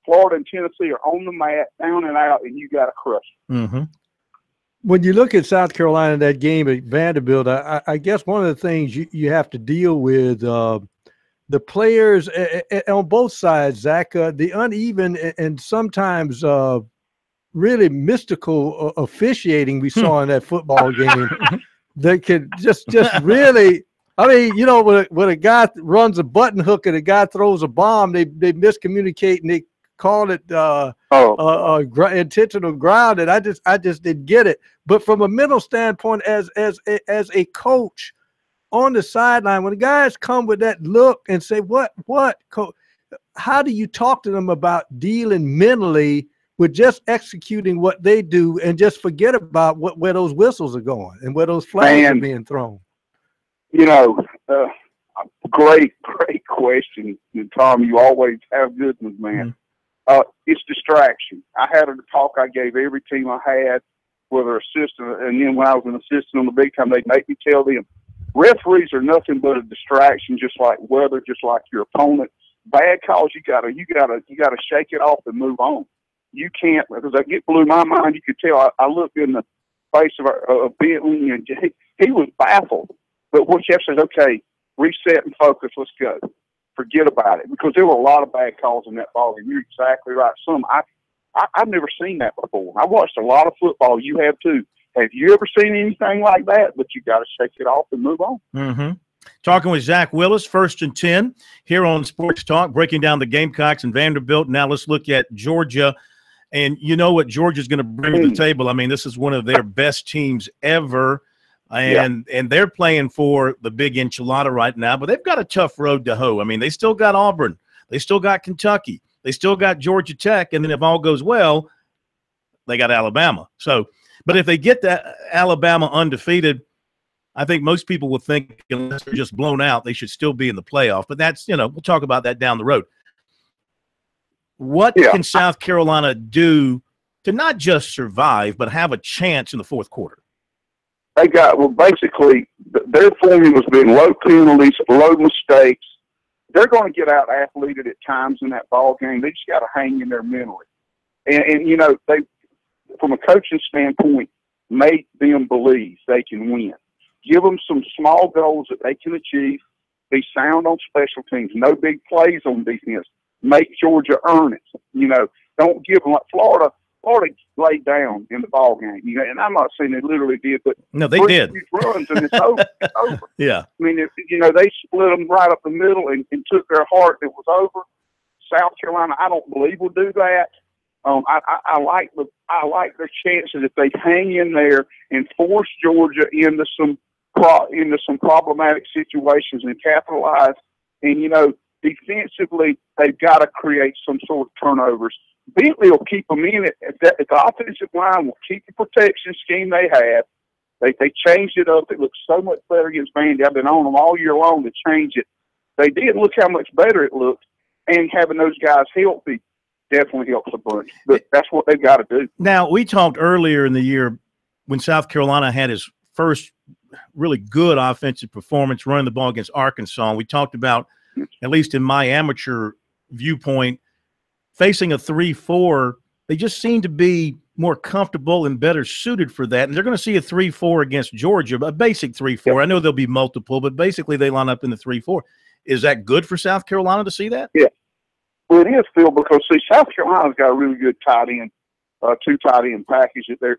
S11: Florida and Tennessee are on the mat, down and out, and you got to crush them.
S6: When you look at South Carolina, that game at Vanderbilt, I guess one of the things you have to deal with, the players on both sides, Zach, the uneven and sometimes really mystical officiating we saw in that football game that could just really. I mean, you know, when a guy runs a button hook and a guy throws a bomb, they miscommunicate and they call it intentional grounding. I just didn't get it. But from a mental standpoint, as a coach on the sideline, when the guys come with that look and say, "What, coach?" How do you talk to them about dealing mentally with just executing what they do and just forget about where those whistles are going and where those flags are being thrown?
S11: You know, great question. And Tom, you always have good ones, man. It's distraction. I had a talk I gave every team I had, whether assistant, and then when I was an assistant on the big time, they'd make me tell them, referees are nothing but a distraction, just like weather, just like your opponent. Bad calls, you gotta shake it off and move on. You can't, because it blew my mind. You could tell. I looked in the face of Bentley, and he was baffled. But what you have to say is, okay, reset and focus, let's go. Forget about it. Because there were a lot of bad calls in that ball game. You're exactly right. I've never seen that before. I watched a lot of football. You have too. Have you ever seen anything like that? But you got to shake it off and move on.
S4: Mm-hmm. Talking with Zach Willis, 1st and 10, here on Sports Talk, breaking down the Gamecocks and Vanderbilt. Now let's look at Georgia. And you know what Georgia's going to bring to the table. I mean, this is one of their best teams ever. And they're playing for the big enchilada right now, but they've got a tough road to hoe. I mean, they still got Auburn. They still got Kentucky. They still got Georgia Tech. And then if all goes well, they got Alabama. So, but if they get that Alabama undefeated, I think most people will think, unless they're just blown out, they should still be in the playoff. But that's, we'll talk about that down the road. What can South Carolina do to not just survive, but have a chance in the fourth quarter?
S11: They got, basically, their formula's been low penalties, low mistakes. They're going to get out athleted at times in that ball game. They just got to hang in there mentally. And they, from a coaching standpoint, make them believe they can win. Give them some small goals that they can achieve. Be sound on special teams. No big plays on defense. Make Georgia earn it. Don't give them like Florida laid down in the ball game. And I'm not saying they literally did, but
S4: no, they did.
S11: Runs and it's over. It's over.
S4: Yeah.
S11: I mean, they split them right up the middle and took their heart. It was over. South Carolina, I don't believe will do that. I like their chances if they hang in there and force Georgia into some problematic situations and capitalize. And defensively, they've got to create some sort of turnovers. Bentley will keep them in it. The offensive line will keep the protection scheme they have. They changed it up. It looks so much better against Vandy. I've been on them all year long to change it. They did. Look how much better it looked. And having those guys healthy definitely helps a bunch. But that's what they've got to do. Now,
S4: we talked earlier in the year when South Carolina had his first really good offensive performance running the ball against Arkansas. And we talked about, at least in my amateur viewpoint, facing a 3-4, they just seem to be more comfortable and better suited for that. And they're going to see a 3-4 against Georgia, a basic 3-4. Yep. I know there'll be multiple, but basically they line up in the 3-4. Is that good for South Carolina to see that?
S11: Yeah. Well, it is, Phil, because, South Carolina's got a really good tight end, two tight end package that they're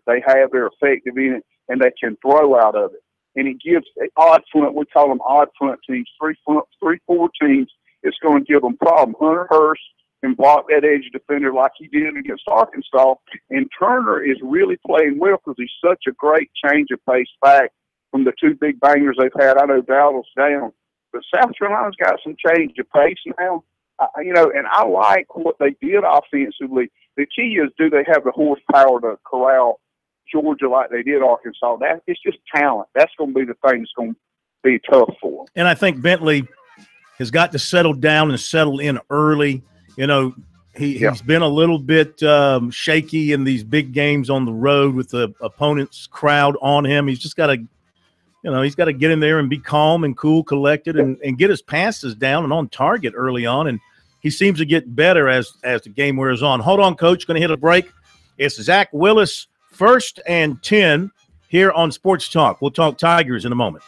S11: effective in it, and they can throw out of it. And it gives odd front, we call them odd front teams, 3-4 teams. It's going to give them problem. Hunter Hurst can block that edge defender like he did against Arkansas. And Turner is really playing well because he's such a great change of pace back from the two big bangers they've had. I know Dowdle's down, but South Carolina's got some change of pace now. And I like what they did offensively. The key is, do they have the horsepower to corral Georgia like they did Arkansas? It's just talent. That's going to be the thing that's going to be tough for them.
S4: And I think Bentley has got to settle down and settle in early. He's been a little bit shaky in these big games on the road with the opponent's crowd on him. He's just got to, he's got to get in there and be calm and cool, collected, and get his passes down and on target early on. And he seems to get better as the game wears on. Hold on, Coach. Going to hit a break. It's Zach Willis, 1st and 10 here on Sports Talk. We'll talk Tigers in a moment.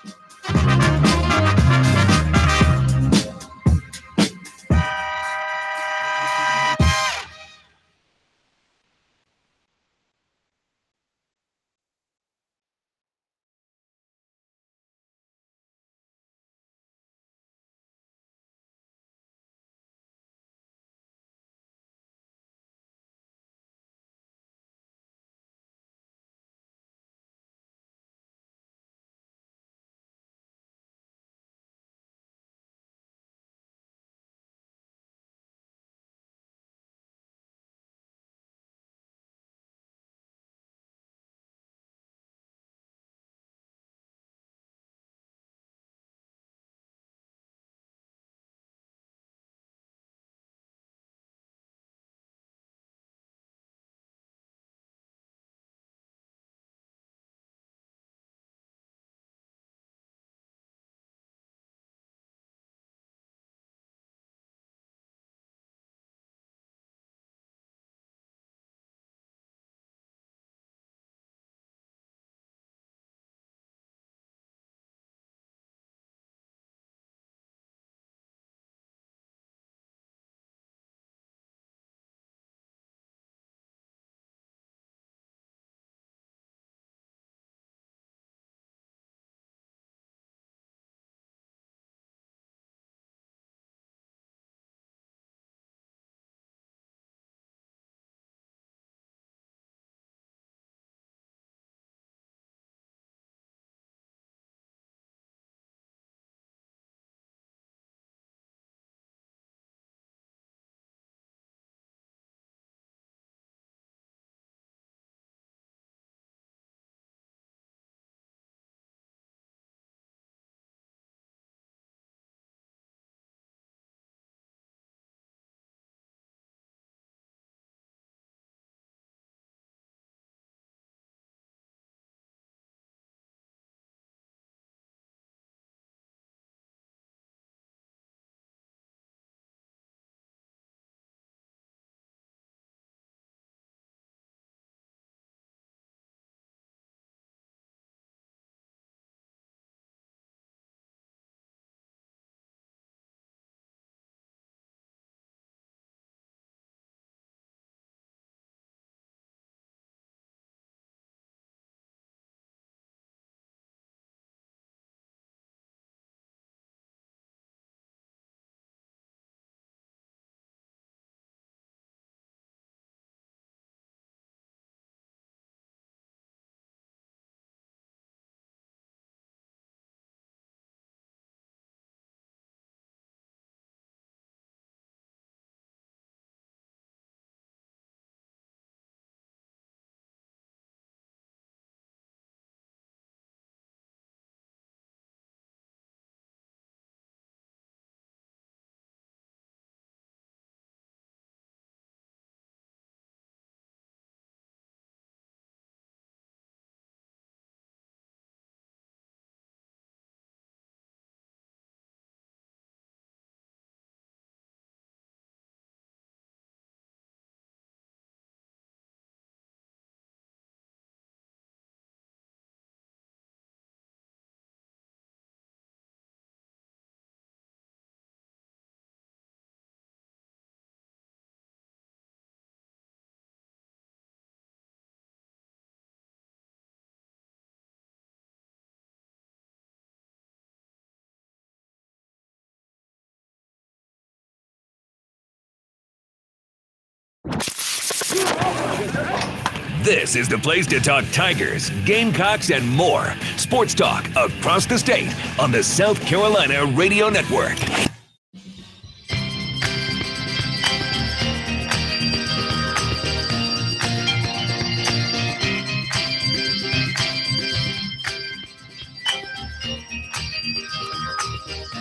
S1: This is the place to talk Tigers, Gamecocks, and more. Sports talk across the state on the South Carolina Radio Network.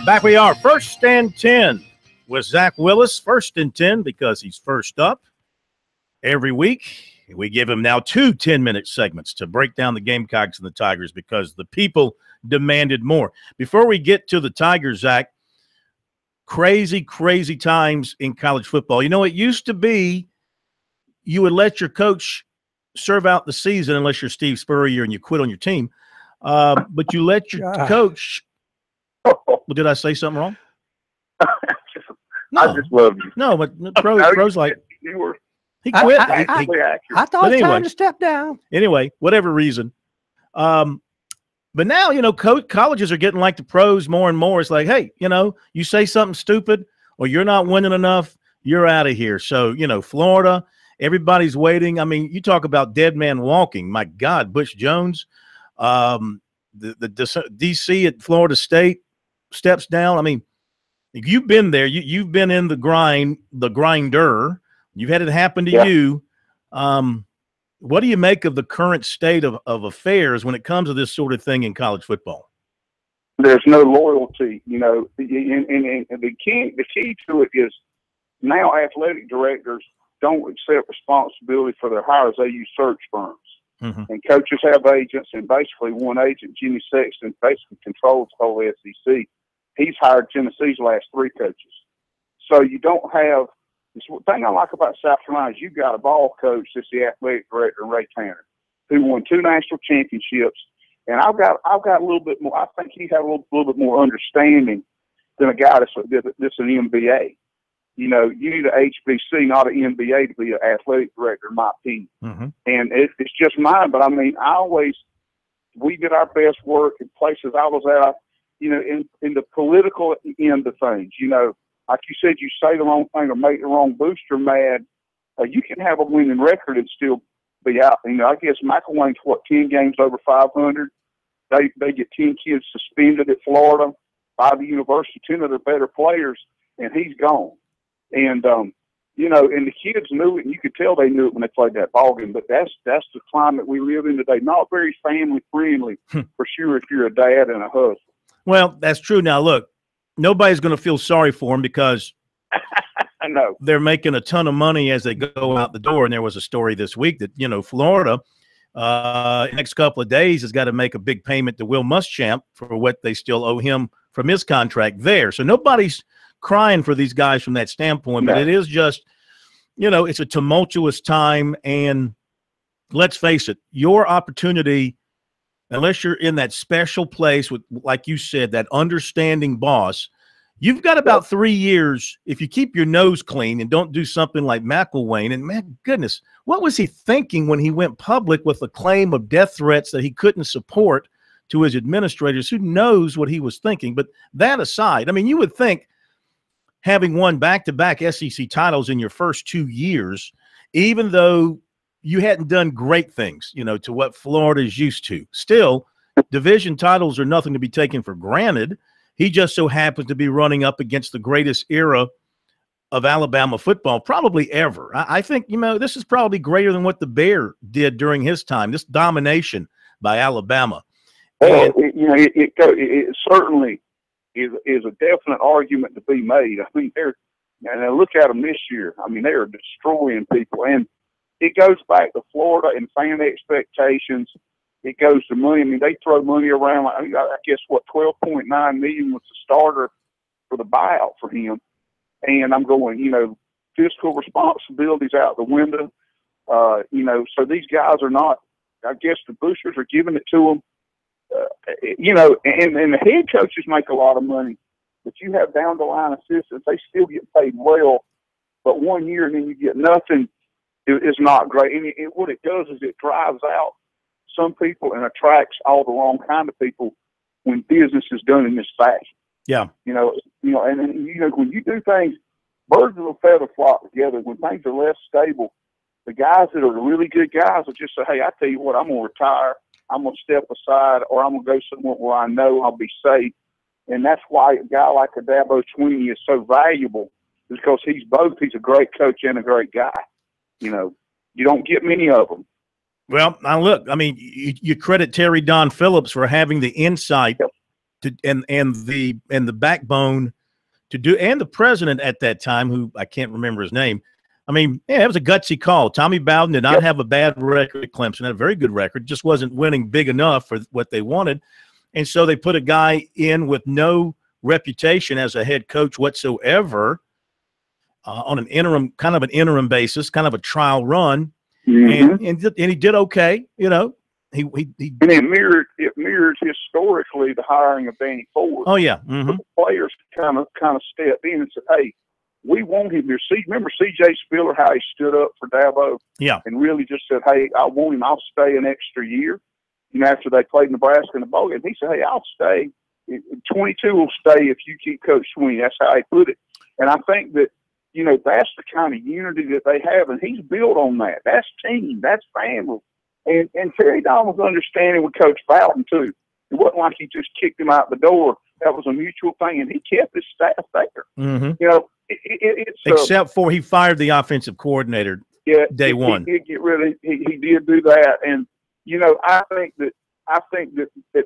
S4: Back we are, 1st and 10 with Zach Willis. 1st and 10 because he's first up every week. We give him now 2 10-minute segments to break down the Gamecocks and the Tigers because the people demanded more. Before we get to the Tigers, Zach, crazy, crazy times in college football. You know, it used to be you would let your coach serve out the season unless you're Steve Spurrier and you quit on your team. But you let your coach – well, did I say something wrong?
S11: No. I just love you.
S4: No, but Pro's like –
S11: you were –
S4: he quit.
S6: I thought it was time to step down.
S4: Anyway, whatever reason. But now, you know, colleges are getting like the pros more and more. It's like, hey, you know, you say something stupid or you're not winning enough, you're out of here. So, you know, Florida, everybody's waiting. I mean, you talk about dead man walking. My God, Butch Jones, the DC at Florida State steps down. I mean, you've been there. You've been in the grinder. You've had it happen to you. What do you make of the current state of affairs when it comes to this sort of thing in college football?
S11: There's no loyalty, you know, and the key to it is now athletic directors don't accept responsibility for their hires. They use search firms. Mm-hmm. And coaches have agents, and basically one agent, Jimmy Sexton, basically controls the whole SEC. He's hired Tennessee's last 3 coaches. So you don't have – the thing I like about South Carolina is you've got a ball coach that's the athletic director, Ray Tanner, who won 2 national championships. And I've got a little bit more. I think he had a little bit more understanding than a guy that's an MBA. You know, you need an HBC, not an MBA, to be an athletic director, in my opinion. Mm-hmm. And it's just mine. But I mean, we did our best work in places I was at. You know, in the political end of things, you know. Like you said, you say the wrong thing or make the wrong booster mad, you can have a winning record and still be out. You know, I guess McElwain's 10 games over 500. They get 10 kids suspended at Florida by the university, 10 of their better players, and he's gone. And you know, and the kids knew it, and you could tell they knew it when they played that ball game. But that's the climate we live in today. Not very family friendly for sure if you're a dad and a husband. Well,
S4: that's true. Now look. Nobody's going to feel sorry for them because
S11: I know
S4: they're making a ton of money as they go out the door. And there was a story this week that, you know, Florida next couple of days has got to make a big payment to Will Muschamp for what they still owe him from his contract there. So nobody's crying for these guys from that standpoint, but it is just, you know, it's a tumultuous time. And let's face it, your opportunity, unless you're in that special place with, like you said, that understanding boss, you've got about 3 years if you keep your nose clean and don't do something like McElwain. And, man, goodness, what was he thinking when he went public with a claim of death threats that he couldn't support to his administrators? Who knows what he was thinking? But that aside, I mean, you would think having won back-to-back SEC titles in your first 2 years, even though you hadn't done great things, you know, to what Florida is used to. Still, division titles are nothing to be taken for granted. He just so happens to be running up against the greatest era of Alabama football probably ever. I think, you know, this is probably greater than what the Bear did during his time, this domination by Alabama.
S11: Well, it certainly is a definite argument to be made. I mean, and look at them this year. I mean, they're destroying people. And it goes back to Florida and fan expectations. It goes to money. I mean, they throw money around. I guess, $12.9 million was the starter for the buyout for him. And I'm going, you know, fiscal responsibilities out the window. You know, so these guys are not, I guess the boosters are giving it to them. You know, and the head coaches make a lot of money. But you have down the line assistants, they still get paid well. But 1 year and then you get nothing. Is not great. And what it does is it drives out some people and attracts all the wrong kind of people when business is done in this fashion.
S4: Yeah.
S11: You know, and you know, when you do things, birds of a feather flock together. When things are less stable, The guys that are the really good guys will just say, hey, I tell you what, I'm going to retire. I'm going to step aside, or I'm going to go somewhere where I know I'll be safe. And that's why a guy like a Dabo Swinney is so valuable, because he's both. He's a great coach and a great guy. You know, you don't get many of them.
S4: Well, now look, I mean, you credit Terry Don Phillips for having the insight to and the backbone to do, and the president at that time, who I can't remember his name. I mean, yeah, it was a gutsy call. Tommy Bowden did not have a bad record at Clemson, had a very good record, just wasn't winning big enough for what they wanted. And so they put a guy in with no reputation as a head coach whatsoever on an interim basis, kind of a trial run. And he did okay, you know. He
S11: and it mirrored historically the hiring of Danny Ford.
S4: Oh yeah,
S11: The players kind of stepped in and said, "Hey, we want him here." Remember C.J. Spiller, how he stood up for Dabo, and really just said, "Hey, I want him. I'll stay an extra year." You know, after they played Nebraska in the bowl game, he said, "Hey, I'll stay. 22 will stay if you keep Coach Swinney." That's how he put it. And I think that, you know, that's the kind of unity that they have, and he's built on that. That's team. That's family. And Terry Don was understanding with Coach Bowden, too. It wasn't like he just kicked him out the door. That was a mutual thing, and he kept his staff there. You know, it's
S4: except for he fired the offensive coordinator day one.
S11: He did get rid of, he did do that. And, you know, I think that at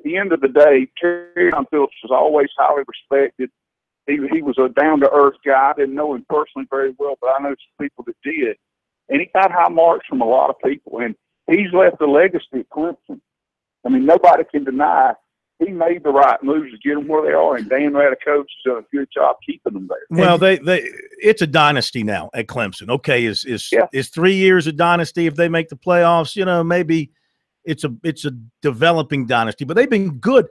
S11: the end of the day, Terry Don Phillips was always highly respected. He was a down-to-earth guy. I didn't know him personally very well, but I know some people that did. And he got high marks from a lot of people. And he's left a legacy at Clemson. I mean, nobody can deny he made the right moves to get them where they are. And Dan Radakovich has done a good job keeping them there.
S4: Well, it's a dynasty now at Clemson. Okay, is 3 years a dynasty if they make the playoffs? You know, maybe it's a developing dynasty, but they've been good.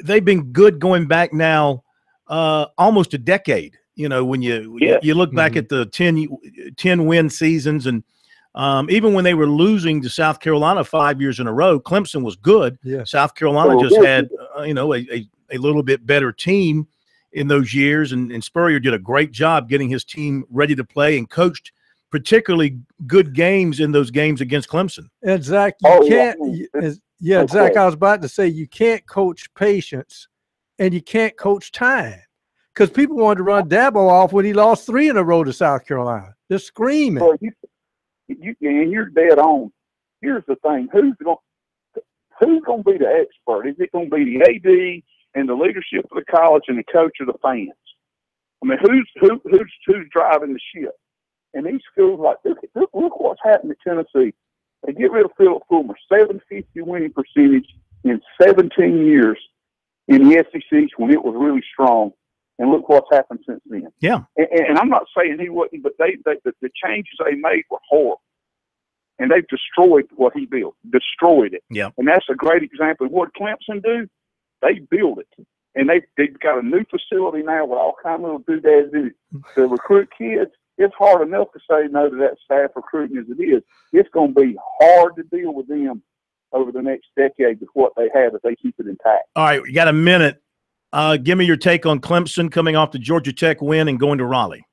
S4: They've been good going back now. Almost a decade, you know, when you look back at the 10 win seasons, and even when they were losing to South Carolina 5 years in a row, Clemson was good. South Carolina just had, you know, a little bit better team in those years, and Spurrier did a great job getting his team ready to play and coached particularly good games in those games against Clemson.
S6: And Zach, you can't. Zach, I was about to say you can't coach patience. And you can't coach time, because people wanted to run Dabo off when he lost 3 in a row to South Carolina. They're screaming.
S11: Well, and you're dead on. Here's the thing: who's going to be the expert? Is it going to be the AD and the leadership of the college and the coach or the fans? I mean, who's driving the ship? And these schools, like look what's happened at Tennessee. They get rid of Philip Fulmer, 750 winning percentage in 17 years. In the SEC when it was really strong, and look what's happened since then.
S4: Yeah,
S11: and I'm not saying he wasn't, but the changes they made were horrible, and they've destroyed what he built, destroyed it.
S4: Yeah,
S11: and that's a great example of what Clemson do. They build it, and they've got a new facility now with all kinds of little doodads in it to recruit kids. It's hard enough to say no to that staff recruiting as it is. It's going to be hard to deal with them over the next decade with what they have if they keep it intact.
S4: All right, we got a minute. Give me your take on Clemson coming off the Georgia Tech win and going to Raleigh.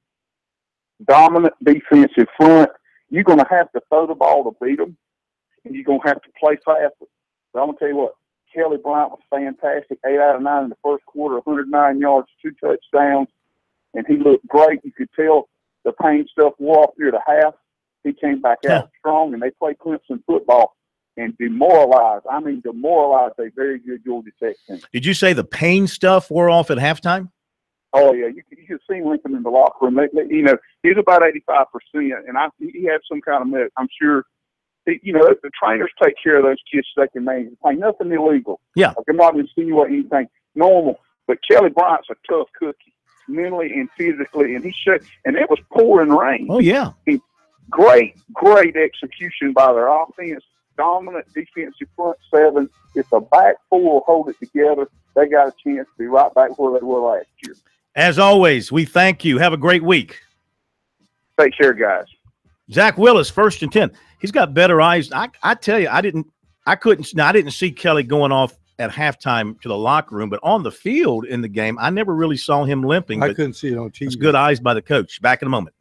S11: Dominant defensive front. You're going to have to throw the ball to beat them, and you're going to have to play fast. But I'm going to tell you what, Kelly Bryant was fantastic. 8 out of 9 in the first quarter, 109 yards, 2 touchdowns, and he looked great. You could tell the pain stuff wore off near the half. He came back out strong, and they played Clemson football and demoralized a very good Georgia Tech team.
S4: Did you say the pain stuff wore off at halftime?
S11: Oh, yeah. You could see Lincoln in the locker room. You know, he's about 85%, and he had some kind of med. I'm sure, you know, the trainers take care of those kids so they can manage the pain. Nothing illegal.
S4: Yeah.
S11: Like, I'm not insinuating anything normal. But Kelly Bryant's a tough cookie, mentally and physically, and it was pouring rain.
S4: Oh, yeah.
S11: Great execution by their offense. Dominant defensive front seven. If the back four hold it together, they got a chance to be right back where they were last year. As always, we thank you. Have a great week. Take care, guys. Zach Willis, 1st and 10. He's got better eyes. I tell you, I didn't see Kelly going off at halftime to the locker room, but on the field in the game, I never really saw him limping. I couldn't see it on TV. It's good eyes by the coach. Back in a moment.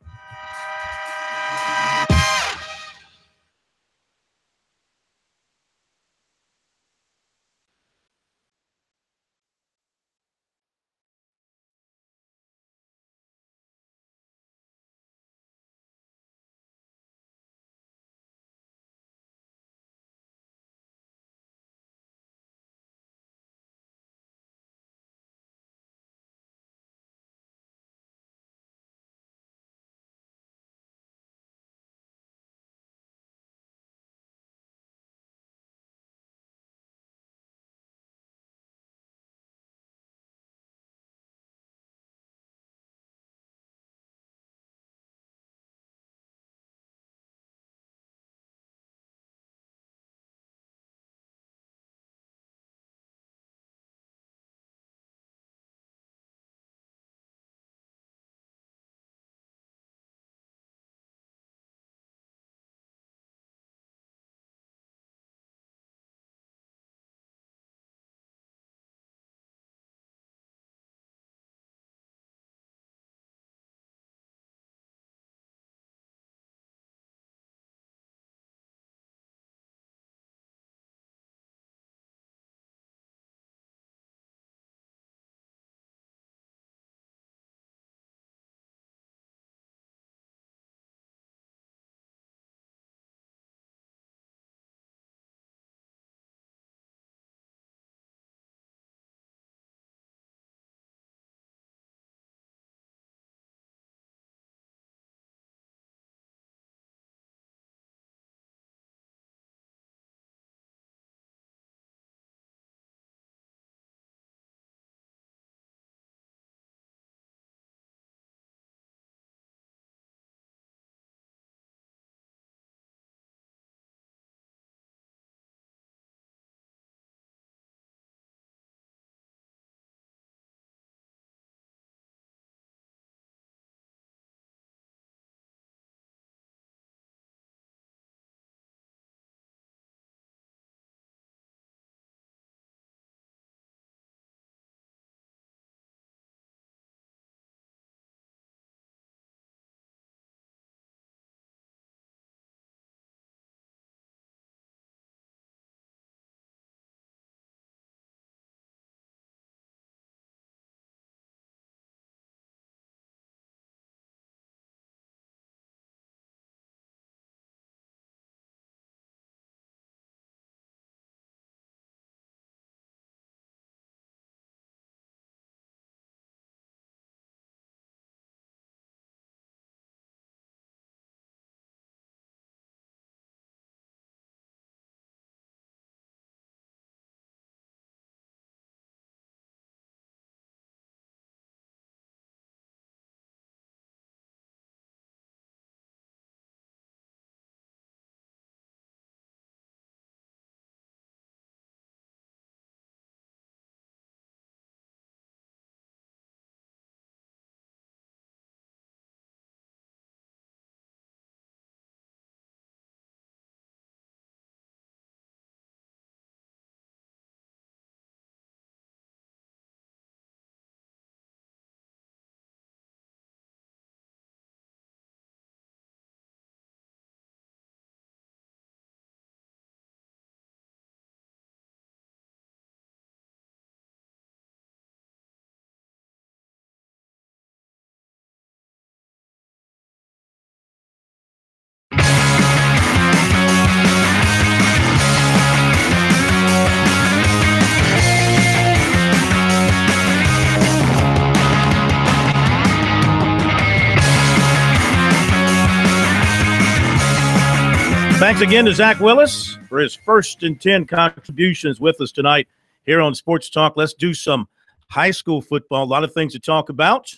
S4: Thanks again to Zach Willis for his first and 10 contributions with us tonight here on Sports Talk. Let's do some high school football. A lot of things to talk about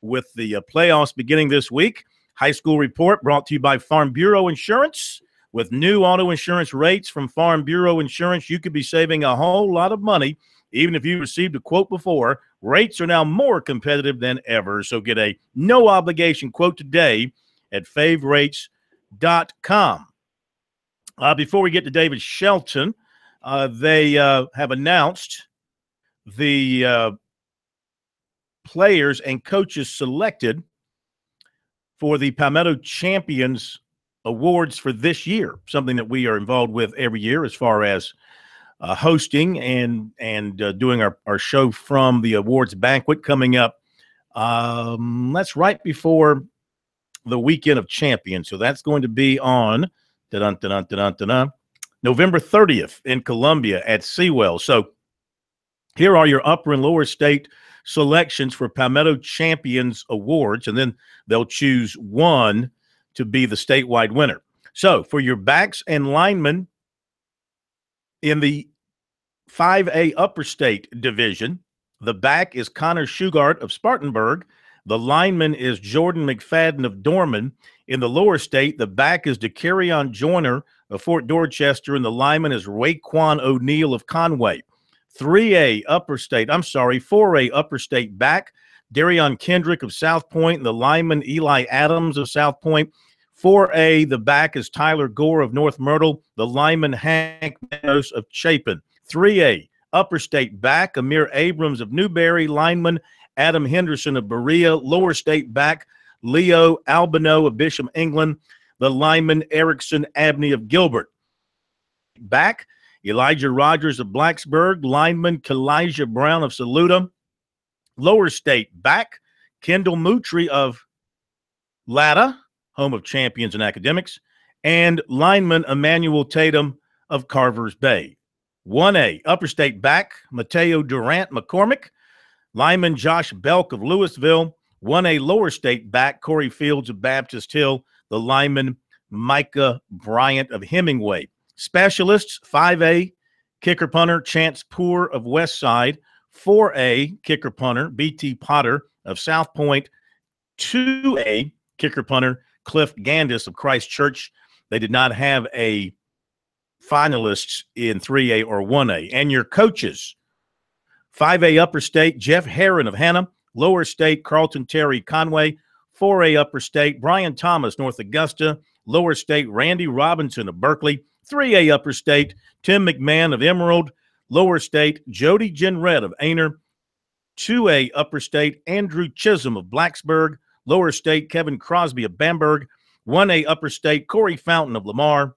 S4: with the playoffs beginning this week. High school report brought to you by Farm Bureau Insurance. With new auto insurance rates from Farm Bureau Insurance, you could be saving a whole lot of money. Even if you received a quote before, rates are now more competitive than ever. So get a no-obligation quote today at favrates.com. Before we get to David Shelton, they have announced the players and coaches selected for the Palmetto Champions Awards for this year, something that we are involved with every year as far as hosting and doing our show from the awards banquet coming up. That's right before the weekend of champions. So that's going to be on November 30th in Columbia at Sewell. So here are your upper and lower state selections for Palmetto Champions Awards, and then they'll choose one to be the statewide winner. So for your backs and linemen in the 5A Upper State Division, the back is Connor Shugart of Spartanburg. The lineman is Jordan McFadden of Dorman. In the lower state, the back is DeCarrion Joyner of Fort Dorchester, and the lineman is Raekwon O'Neal of Conway. 4A Upper State back, Darion Kendrick of South Point, and the lineman Eli Adams of South Point. 4A, the back is Tyler Gore of North Myrtle, the lineman Hank Manos of Chapin. 3A Upper State back, Amir Abrams of Newberry, lineman Adam Henderson of Berea. Lower State back, Leo Albino of Bishop England, the lineman Erickson Abney of Gilbert. Back, Elijah Rogers of Blacksburg, lineman Kalijah Brown of Saluda. Lower State back, Kendall Moutry of Latta, home of champions and academics, and lineman Emmanuel Tatum of Carvers Bay. 1A Upper State back, Mateo Durant McCormick, lineman Josh Belk of Louisville. 1A Lower State back, Corey Fields of Baptist Hill, the lineman Micah Bryant of Hemingway. Specialists, 5A kicker punter Chance Poor of Westside. 4A kicker punter BT Potter of South Point. 2A kicker punter Cliff Gandis of Christ Church. They did not have a finalists in 3A or 1A. And your coaches, 5A Upper State Jeff Herron of Hannah. Lower State Carlton Terry Conway. 4A Upper State Brian Thomas North Augusta. Lower State Randy Robinson of Berkeley. 3A Upper State Tim McMahon of Emerald. Lower State Jody Jenred of Aner. 2A Upper State Andrew Chisholm of Blacksburg. Lower State Kevin Crosby of Bamberg. 1A Upper State Corey Fountain of Lamar.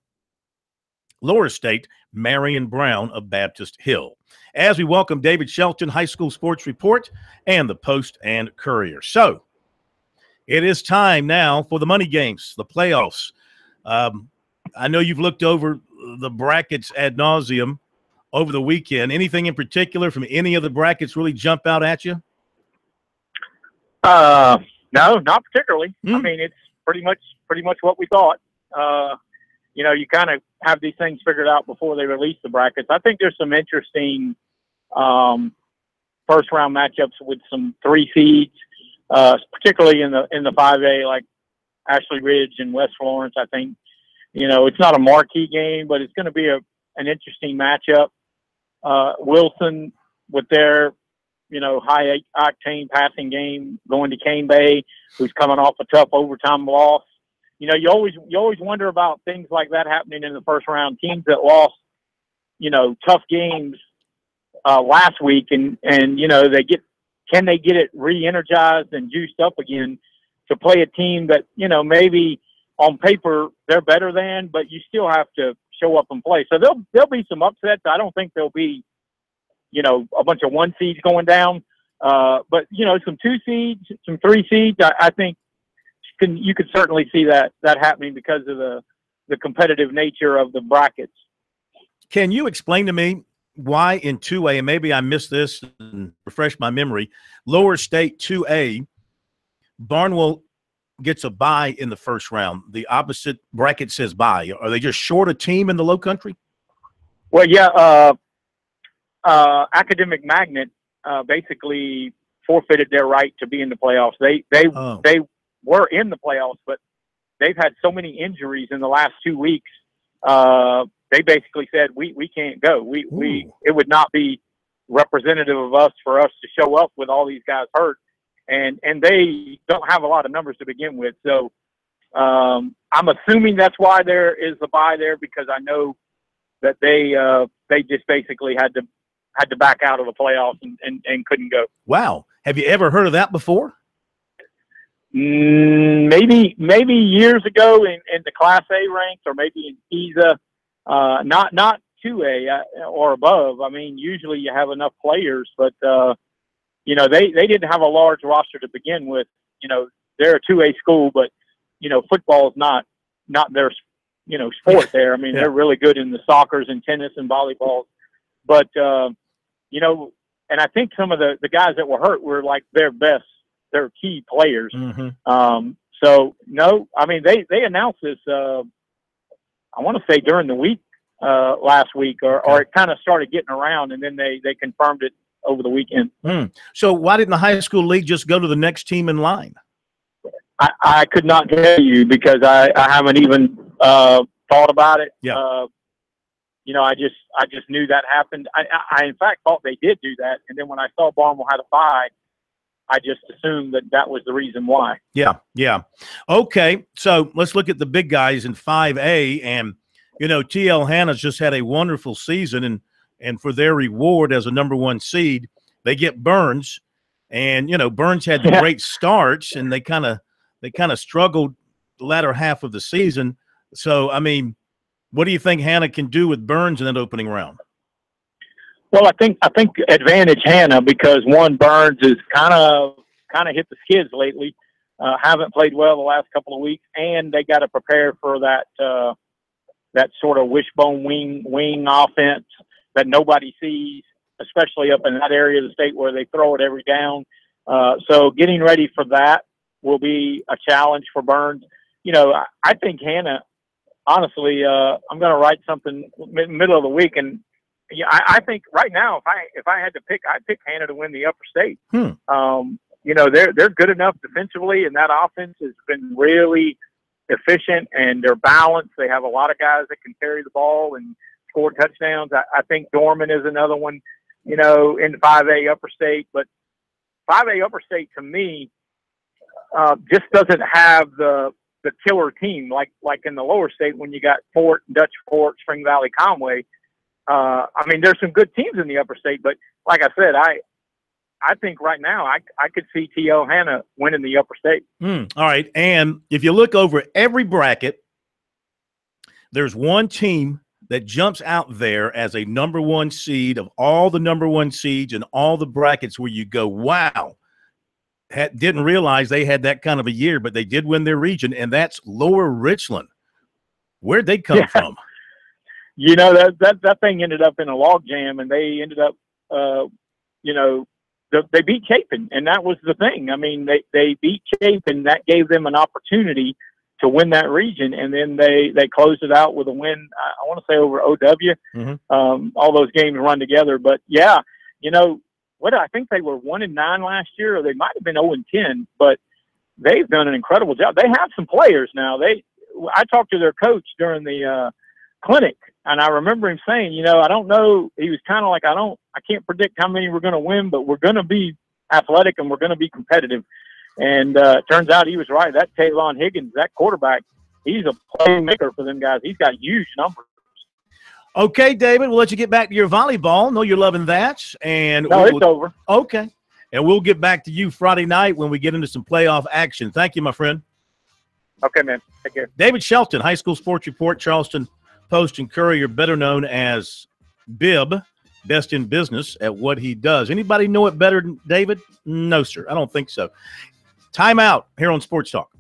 S4: Lower State Marion Brown of Baptist Hill. As we welcome David Shelton, High School Sports Report, and the Post and Courier. So it is time now for the money games, the playoffs. I know you've looked over the brackets ad nauseum over the weekend. Anything in particular from any of the brackets really jump out at you?
S10: No, not particularly. I mean, it's pretty much what we thought. You kind of have these things figured out before they release the brackets. I think there's some interesting first round matchups with some 3 seeds, particularly in the 5A, like Ashley Ridge and West Florence. I think, it's not a marquee game, but it's going to be an interesting matchup. Wilson with their, high octane passing game going to Cane Bay, who's coming off a tough overtime loss. You always wonder about things like that happening in the first round. Teams that lost, tough games last week, and can they get it re-energized and juiced up again to play a team that maybe on paper they're better than, but you still have to show up and play. So there'll be some upsets. I don't think there'll be a bunch of 1 seeds going down, but some 2 seeds, some 3 seeds. I think you could certainly see that happening because of the competitive nature of the brackets.
S4: Can you explain to me why in 2A, and maybe I missed this and refresh my memory, Lower State 2A, Barnwell gets a bye in the first round? The opposite bracket says bye. Are they just short a team in the Low Country?
S12: Well, yeah. Academic Magnet basically forfeited their right to be in the playoffs. They were in the playoffs, but they've had so many injuries in the last 2 weeks. They basically said we can't go. It would not be representative of us for us to show up with all these guys hurt, and they don't have a lot of numbers to begin with. So I'm assuming that's why there is a bye there, because I know that they just basically had to back out of the playoffs and couldn't go.
S4: Wow. Have you ever heard of that before?
S12: Maybe years ago in the Class A ranks, or maybe in PISA, not 2A or above. I mean, usually you have enough players, but they didn't have a large roster to begin with. They're a 2A school, but football is not their sport there. I mean, they're really good in the soccers and tennis and volleyball, but and I think some of the guys that were hurt were like their key players.
S4: Mm-hmm.
S12: So no, I mean, they announced this, I want to say during the week, last week, or it kind of started getting around, and then they confirmed it over the weekend.
S4: So why didn't the high school league just go to the next team in line?
S12: I could not tell you, because I haven't even thought about it.
S4: Yeah.
S12: I just knew that happened. I in fact thought they did do that, and then when I saw Barnwell had a bye, I just assumed that was the reason why.
S4: Yeah. Okay, so let's look at the big guys in 5A, and TL Hanna's just had a wonderful season, and for their reward as a #1 seed, they get Burns, and Burns had the great starts, and they kind of struggled the latter half of the season. So I mean, what do you think Hanna can do with Burns in that opening round?
S12: Well, I think advantage Hanna, because Burns is kind of hit the skids lately. Haven't played well the last couple of weeks, and they got to prepare for that sort of wishbone wing offense that nobody sees, especially up in that area of the state where they throw it every down. So getting ready for that will be a challenge for Burns. I think Hanna, honestly, I'm going to write something middle of the week, and I think right now, if I had to pick, I'd pick Hanna to win the upper state. They're good enough defensively, and that offense has been really efficient, and they're balanced. They have a lot of guys that can carry the ball and score touchdowns. I think Dorman is another one, in 5A upper state, but 5A upper state to me just doesn't have the killer team like in the lower state when you got Fort, Dutch Fort, Spring Valley, Conway. I mean, there's some good teams in the upper state, but like I said, I think right now I could see T.O. Hanna winning the upper state.
S4: All right. And if you look over every bracket, there's one team that jumps out there as a #1 seed of all the #1 seeds and all the brackets where you go, wow, didn't realize they had that kind of a year, but they did win their region, and that's Lower Richland. Where'd they come from?
S12: That thing ended up in a log jam, and they ended up, they beat Chapin, and that was the thing. I mean, they beat Chapin. That gave them an opportunity to win that region, and then they closed it out with a win, I want to say over OW.
S4: Mm-hmm.
S12: All those games run together. But, I think they were 1-9 last year, or they might have been 0-10, but they've done an incredible job. They have some players now. I talked to their coach during the clinic, and I remember him saying, I don't know. He was kind of like, I can't predict how many we're going to win, but we're going to be athletic and we're going to be competitive. And turns out he was right. That Tavon Higgins, that quarterback, he's a playmaker for them guys. He's got huge numbers.
S4: Okay, David, we'll let you get back to your volleyball. Know you're loving that. And
S12: it's over.
S4: Okay. And we'll get back to you Friday night when we get into some playoff action. Thank you, my friend.
S12: Okay, man. Take care.
S4: David Shelton, High School Sports Report, Charleston Post and Courier, better known as Bib, best in business at what he does. Anybody know it better than David? No, sir. I don't think so. Time out here on Sports Talk.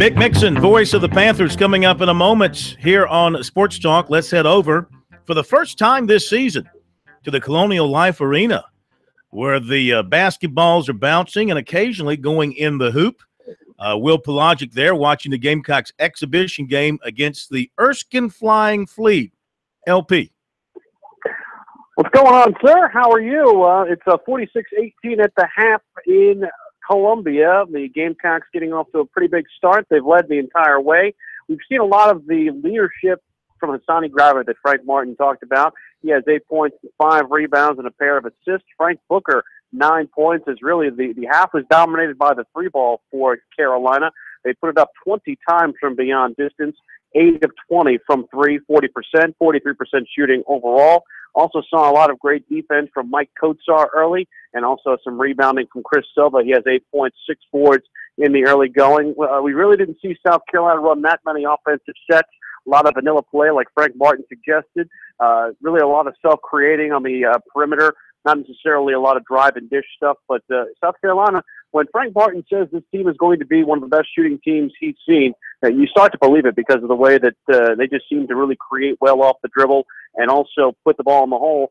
S4: Mick Mixon, voice of the Panthers, coming up in a moment here on Sports Talk. Let's head over for the first time this season to the Colonial Life Arena, where the basketballs are bouncing and occasionally going in the hoop. Will Pelagic there watching the Gamecocks exhibition game against the Erskine Flying Fleet. LP.
S13: What's going on, sir? How are you? It's 46-18 at the half in Columbia. The Gamecocks getting off to a pretty big start. They've led the entire way. We've seen a lot of the leadership from Hassani Griver that Frank Martin talked about. He has 8 points, 5 rebounds, and a pair of assists. Frank Booker, 9 points. Is really the half was dominated by the three ball for Carolina. They put it up 20 times from beyond distance, 8 of 20 from 3, 40%, 43% shooting overall. Also saw a lot of great defense from Mike Kotsar early, and also some rebounding from Chris Silva. He has 8 points, 6 boards in the early going. We really didn't see South Carolina run that many offensive sets. A lot of vanilla play, like Frank Martin suggested. Really a lot of self-creating on the perimeter. Not necessarily a lot of drive and dish stuff, but South Carolina, when Frank Martin says this team is going to be one of the best shooting teams he's seen, you start to believe it because of the way that they just seem to really create well off the dribble and also put the ball in the hole.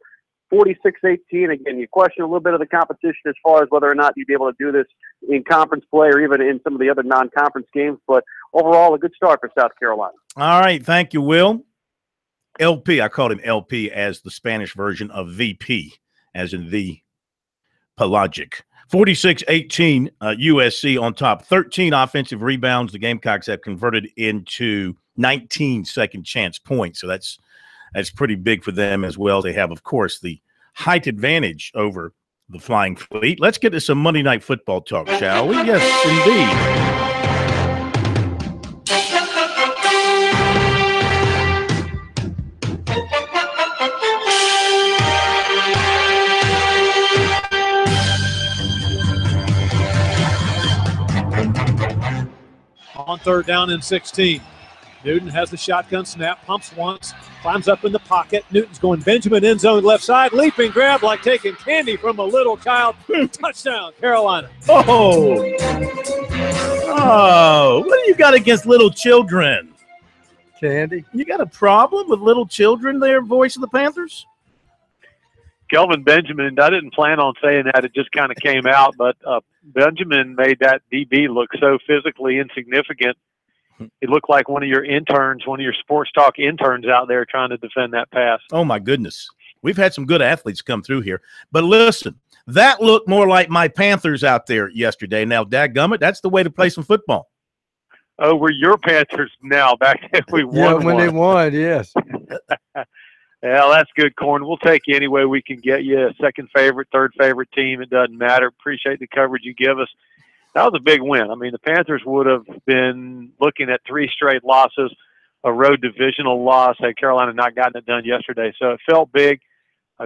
S13: 46-18, again, you question a little bit of the competition as far as whether or not you'd be able to do this in conference play or even in some of the other non-conference games, but overall a good start for South Carolina.
S4: All right, thank you, Will. LP, I called him LP as the Spanish version of VP, as in the Pelagic. 46-18, USC on top. 13 offensive rebounds. The Gamecocks have converted into 19 second chance points. So that's pretty big for them as well. They have, of course, the height advantage over the Flying Fleet. Let's get to some Monday Night Football talk, shall we? Yes, indeed.
S14: On third down and 16. Newton has the shotgun snap, pumps once, climbs up in the pocket. Newton's going Benjamin end zone left side, leaping grab like taking candy from a little child. Touchdown, Carolina.
S4: Oh, what do you got against little children?
S6: Candy.
S4: You got a problem with little children there, voice of the Panthers?
S12: Kelvin Benjamin, I didn't plan on saying that. It just kind of came out, but Benjamin made that DB look so physically insignificant. He looked like one of your interns, one of your Sports Talk interns out there trying to defend that pass.
S4: Oh, my goodness. We've had some good athletes come through here. But listen, that looked more like my Panthers out there yesterday. Now, dadgummit, that's the way to play some football.
S12: Oh, we're your Panthers now. Back then we won.
S6: Yeah, when they won, yes.
S12: Yeah, that's good, Corn. We'll take you any way we can get you. A second favorite, third favorite team. It doesn't matter. Appreciate the coverage you give us. That was a big win. I mean, the Panthers would have been looking at 3 straight losses, a road divisional loss had Carolina not gotten it done yesterday. So it felt big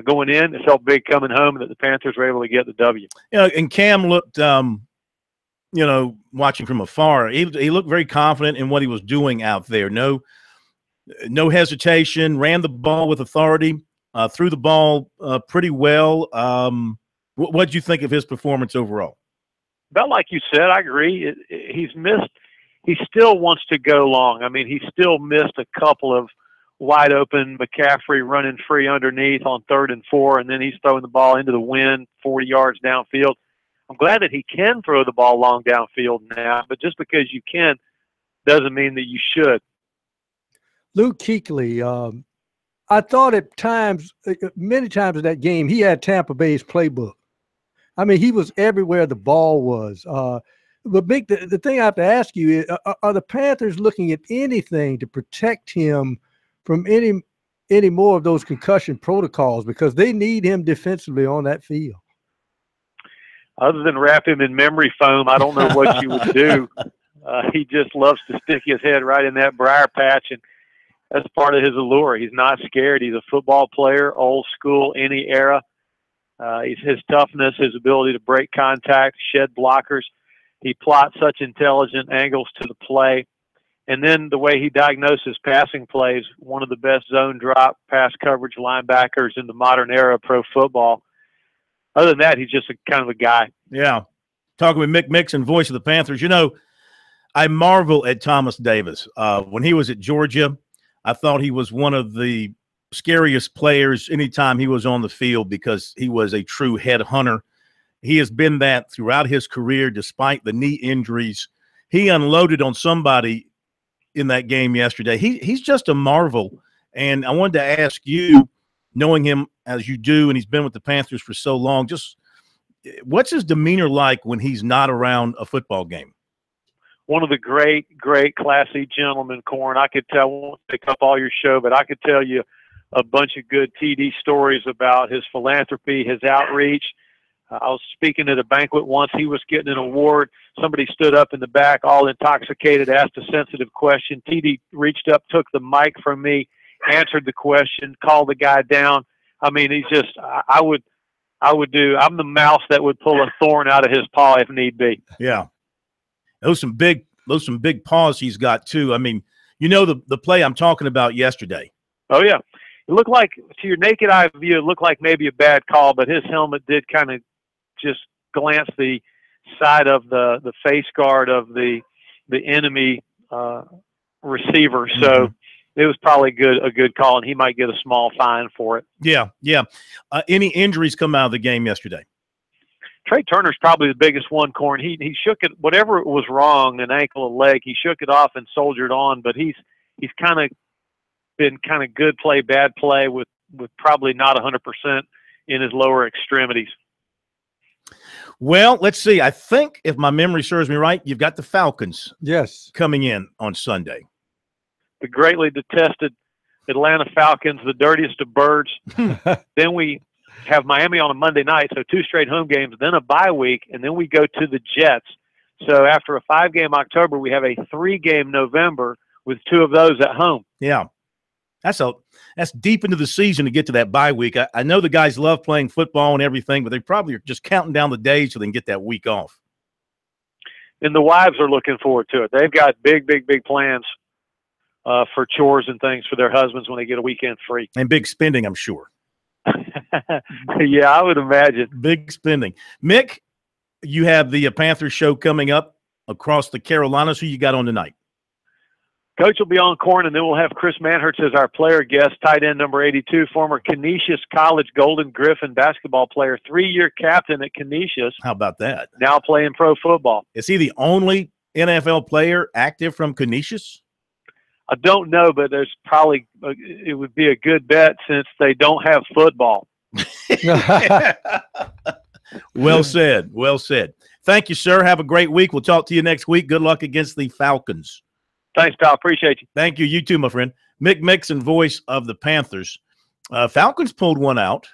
S12: going in. It felt big coming home that the Panthers were able to get the W.
S4: Yeah, and Cam looked, watching from afar, he looked very confident in what he was doing out there. No hesitation, ran the ball with authority, threw the ball pretty well. What did you think of his performance overall?
S12: About like you said, I agree. He's missed. He still wants to go long. I mean, he still missed a couple of wide open McCaffrey running free underneath on 3rd and 4, and then he's throwing the ball into the wind 40 yards downfield. I'm glad that he can throw the ball long downfield now, but just because you can doesn't mean that you should.
S6: Luke Kuechly, I thought at times, many times in that game, he had Tampa Bay's playbook. I mean, he was everywhere the ball was. But Mick, the thing I have to ask you is, are the Panthers looking at anything to protect him from any more of those concussion protocols? Because they need him defensively on that field.
S12: Other than wrap him in memory foam, I don't know what you would do. He just loves to stick his head right in that briar patch, and that's part of his allure. He's not scared. He's a football player, old school, any era. His toughness, his ability to break contact, shed blockers. He plots such intelligent angles to the play. And then the way he diagnoses passing plays, one of the best zone drop pass coverage linebackers in the modern era of pro football. Other than that, he's just kind of a guy.
S4: Yeah. Talking with Mick Mixon, voice of the Panthers. I marvel at Thomas Davis. When he was at Georgia, I thought he was one of the scariest players anytime he was on the field because he was a true headhunter. He has been that throughout his career despite the knee injuries. He unloaded on somebody in that game yesterday. He's just a marvel. And I wanted to ask you, knowing him as you do, and he's been with the Panthers for so long, just what's his demeanor like when he's not around a football game?
S15: One of the great, classy gentlemen, Corn. I could tell, I won't pick up all your show, but I could tell you a bunch of good TD stories about his philanthropy, his outreach. I was speaking at a banquet once. He was getting an award. Somebody stood up in the back, all intoxicated, asked a sensitive question. TD reached up, took the mic from me, answered the question, called the guy down. I mean, he's just, I'm the mouse that would pull a thorn out of his paw if need be.
S4: Yeah. Those some big paws he's got too. I mean, you know the play I'm talking about yesterday.
S15: Oh yeah. It looked like, to your naked eye view, it looked like maybe a bad call, but his helmet did kind of just glance the side of the face guard of the enemy receiver. So it was probably a good call, and he might get a small fine for it.
S4: Yeah. Any injuries come out of the game yesterday?
S15: Trey Turner's probably the biggest one, Corn. He shook it, whatever was wrong, an ankle, a leg, he shook it off and soldiered on, but he's kind of been kind of good play, bad play with probably not 100% in his lower extremities.
S4: Well, let's see. I think if my memory serves me right, you've got the Falcons coming in on Sunday.
S15: The greatly detested Atlanta Falcons, the dirtiest of birds. Then we have Miami on a Monday night, so 2 straight home games, then a bye week, and then we go to the Jets. So after a 5-game October, we have a 3-game November with 2 of those at home.
S4: Yeah. That's deep into the season to get to that bye week. I know the guys love playing football and everything, but they probably are just counting down the days so they can get that week off.
S15: And the wives are looking forward to it. They've got big plans for chores and things for their husbands when they get a weekend free.
S4: And big spending, I'm sure.
S15: Yeah, I would imagine.
S4: Big spending. Mick, you have the Panthers show coming up across the Carolinas. Who you got on tonight?
S15: Coach will be on, Corn, and then we'll have Chris Manhertz as our player guest, tight end number 82, former Canisius College Golden Griffin basketball player, 3-year captain at Canisius.
S4: How about that?
S15: Now playing pro football.
S4: Is he the only NFL player active from Canisius?
S15: I don't know, but there's probably it would be a good bet since they don't have football.
S4: Well said. Well said. Thank you, sir. Have a great week. We'll talk to you next week. Good luck against the Falcons.
S15: Thanks, pal. Appreciate you.
S4: Thank you. You too, my friend. Mick Mixon, voice of the Panthers. Falcons pulled one out.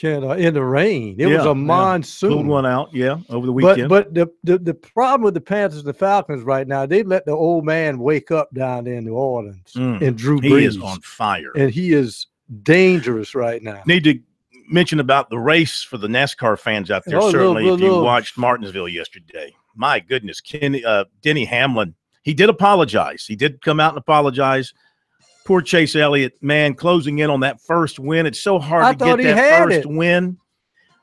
S6: In the rain. It was a monsoon.
S4: Pulled one out, over the weekend.
S6: But the problem with the Panthers and the Falcons right now, they let the old man wake up down there in New Orleans and Drew Brees.
S4: He is on fire.
S6: And he is dangerous right now.
S4: Need to mention about the race for the NASCAR fans out there, certainly, if you watched Martinsville yesterday. My goodness, Denny Hamlin, he did apologize. He did come out and apologize. Poor Chase Elliott, man, closing in on that first win. It's so hard to get that first win.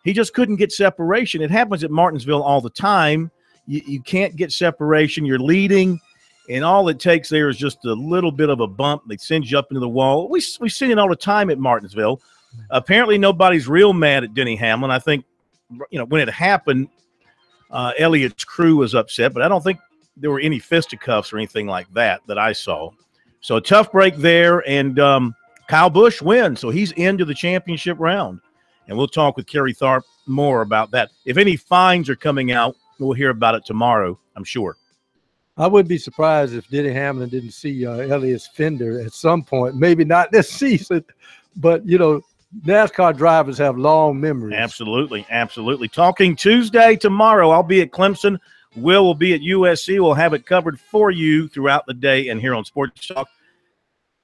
S4: He just couldn't get separation. It happens at Martinsville all the time. You can't get separation. You're leading, and all it takes there is just a little bit of a bump. They send you up into the wall. We see it all the time at Martinsville. Apparently nobody's real mad at Denny Hamlin. I think, when it happened, Elliott's crew was upset, but I don't think there were any fisticuffs or anything like that I saw. So a tough break there, and Kyle Busch wins, so he's into the championship round. And we'll talk with Kerry Tharp more about that. If any fines are coming out, we'll hear about it tomorrow, I'm sure.
S6: I wouldn't be surprised if Denny Hamlin didn't see Elliott's fender at some point. Maybe not this season, but, NASCAR drivers have long memories.
S4: Absolutely, absolutely. Talking Tuesday tomorrow. I'll be at Clemson. Will be at USC. We'll have it covered for you throughout the day and here on Sports Talk.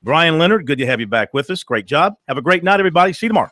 S4: Brian Leonard, good to have you back with us. Great job. Have a great night, everybody. See you tomorrow.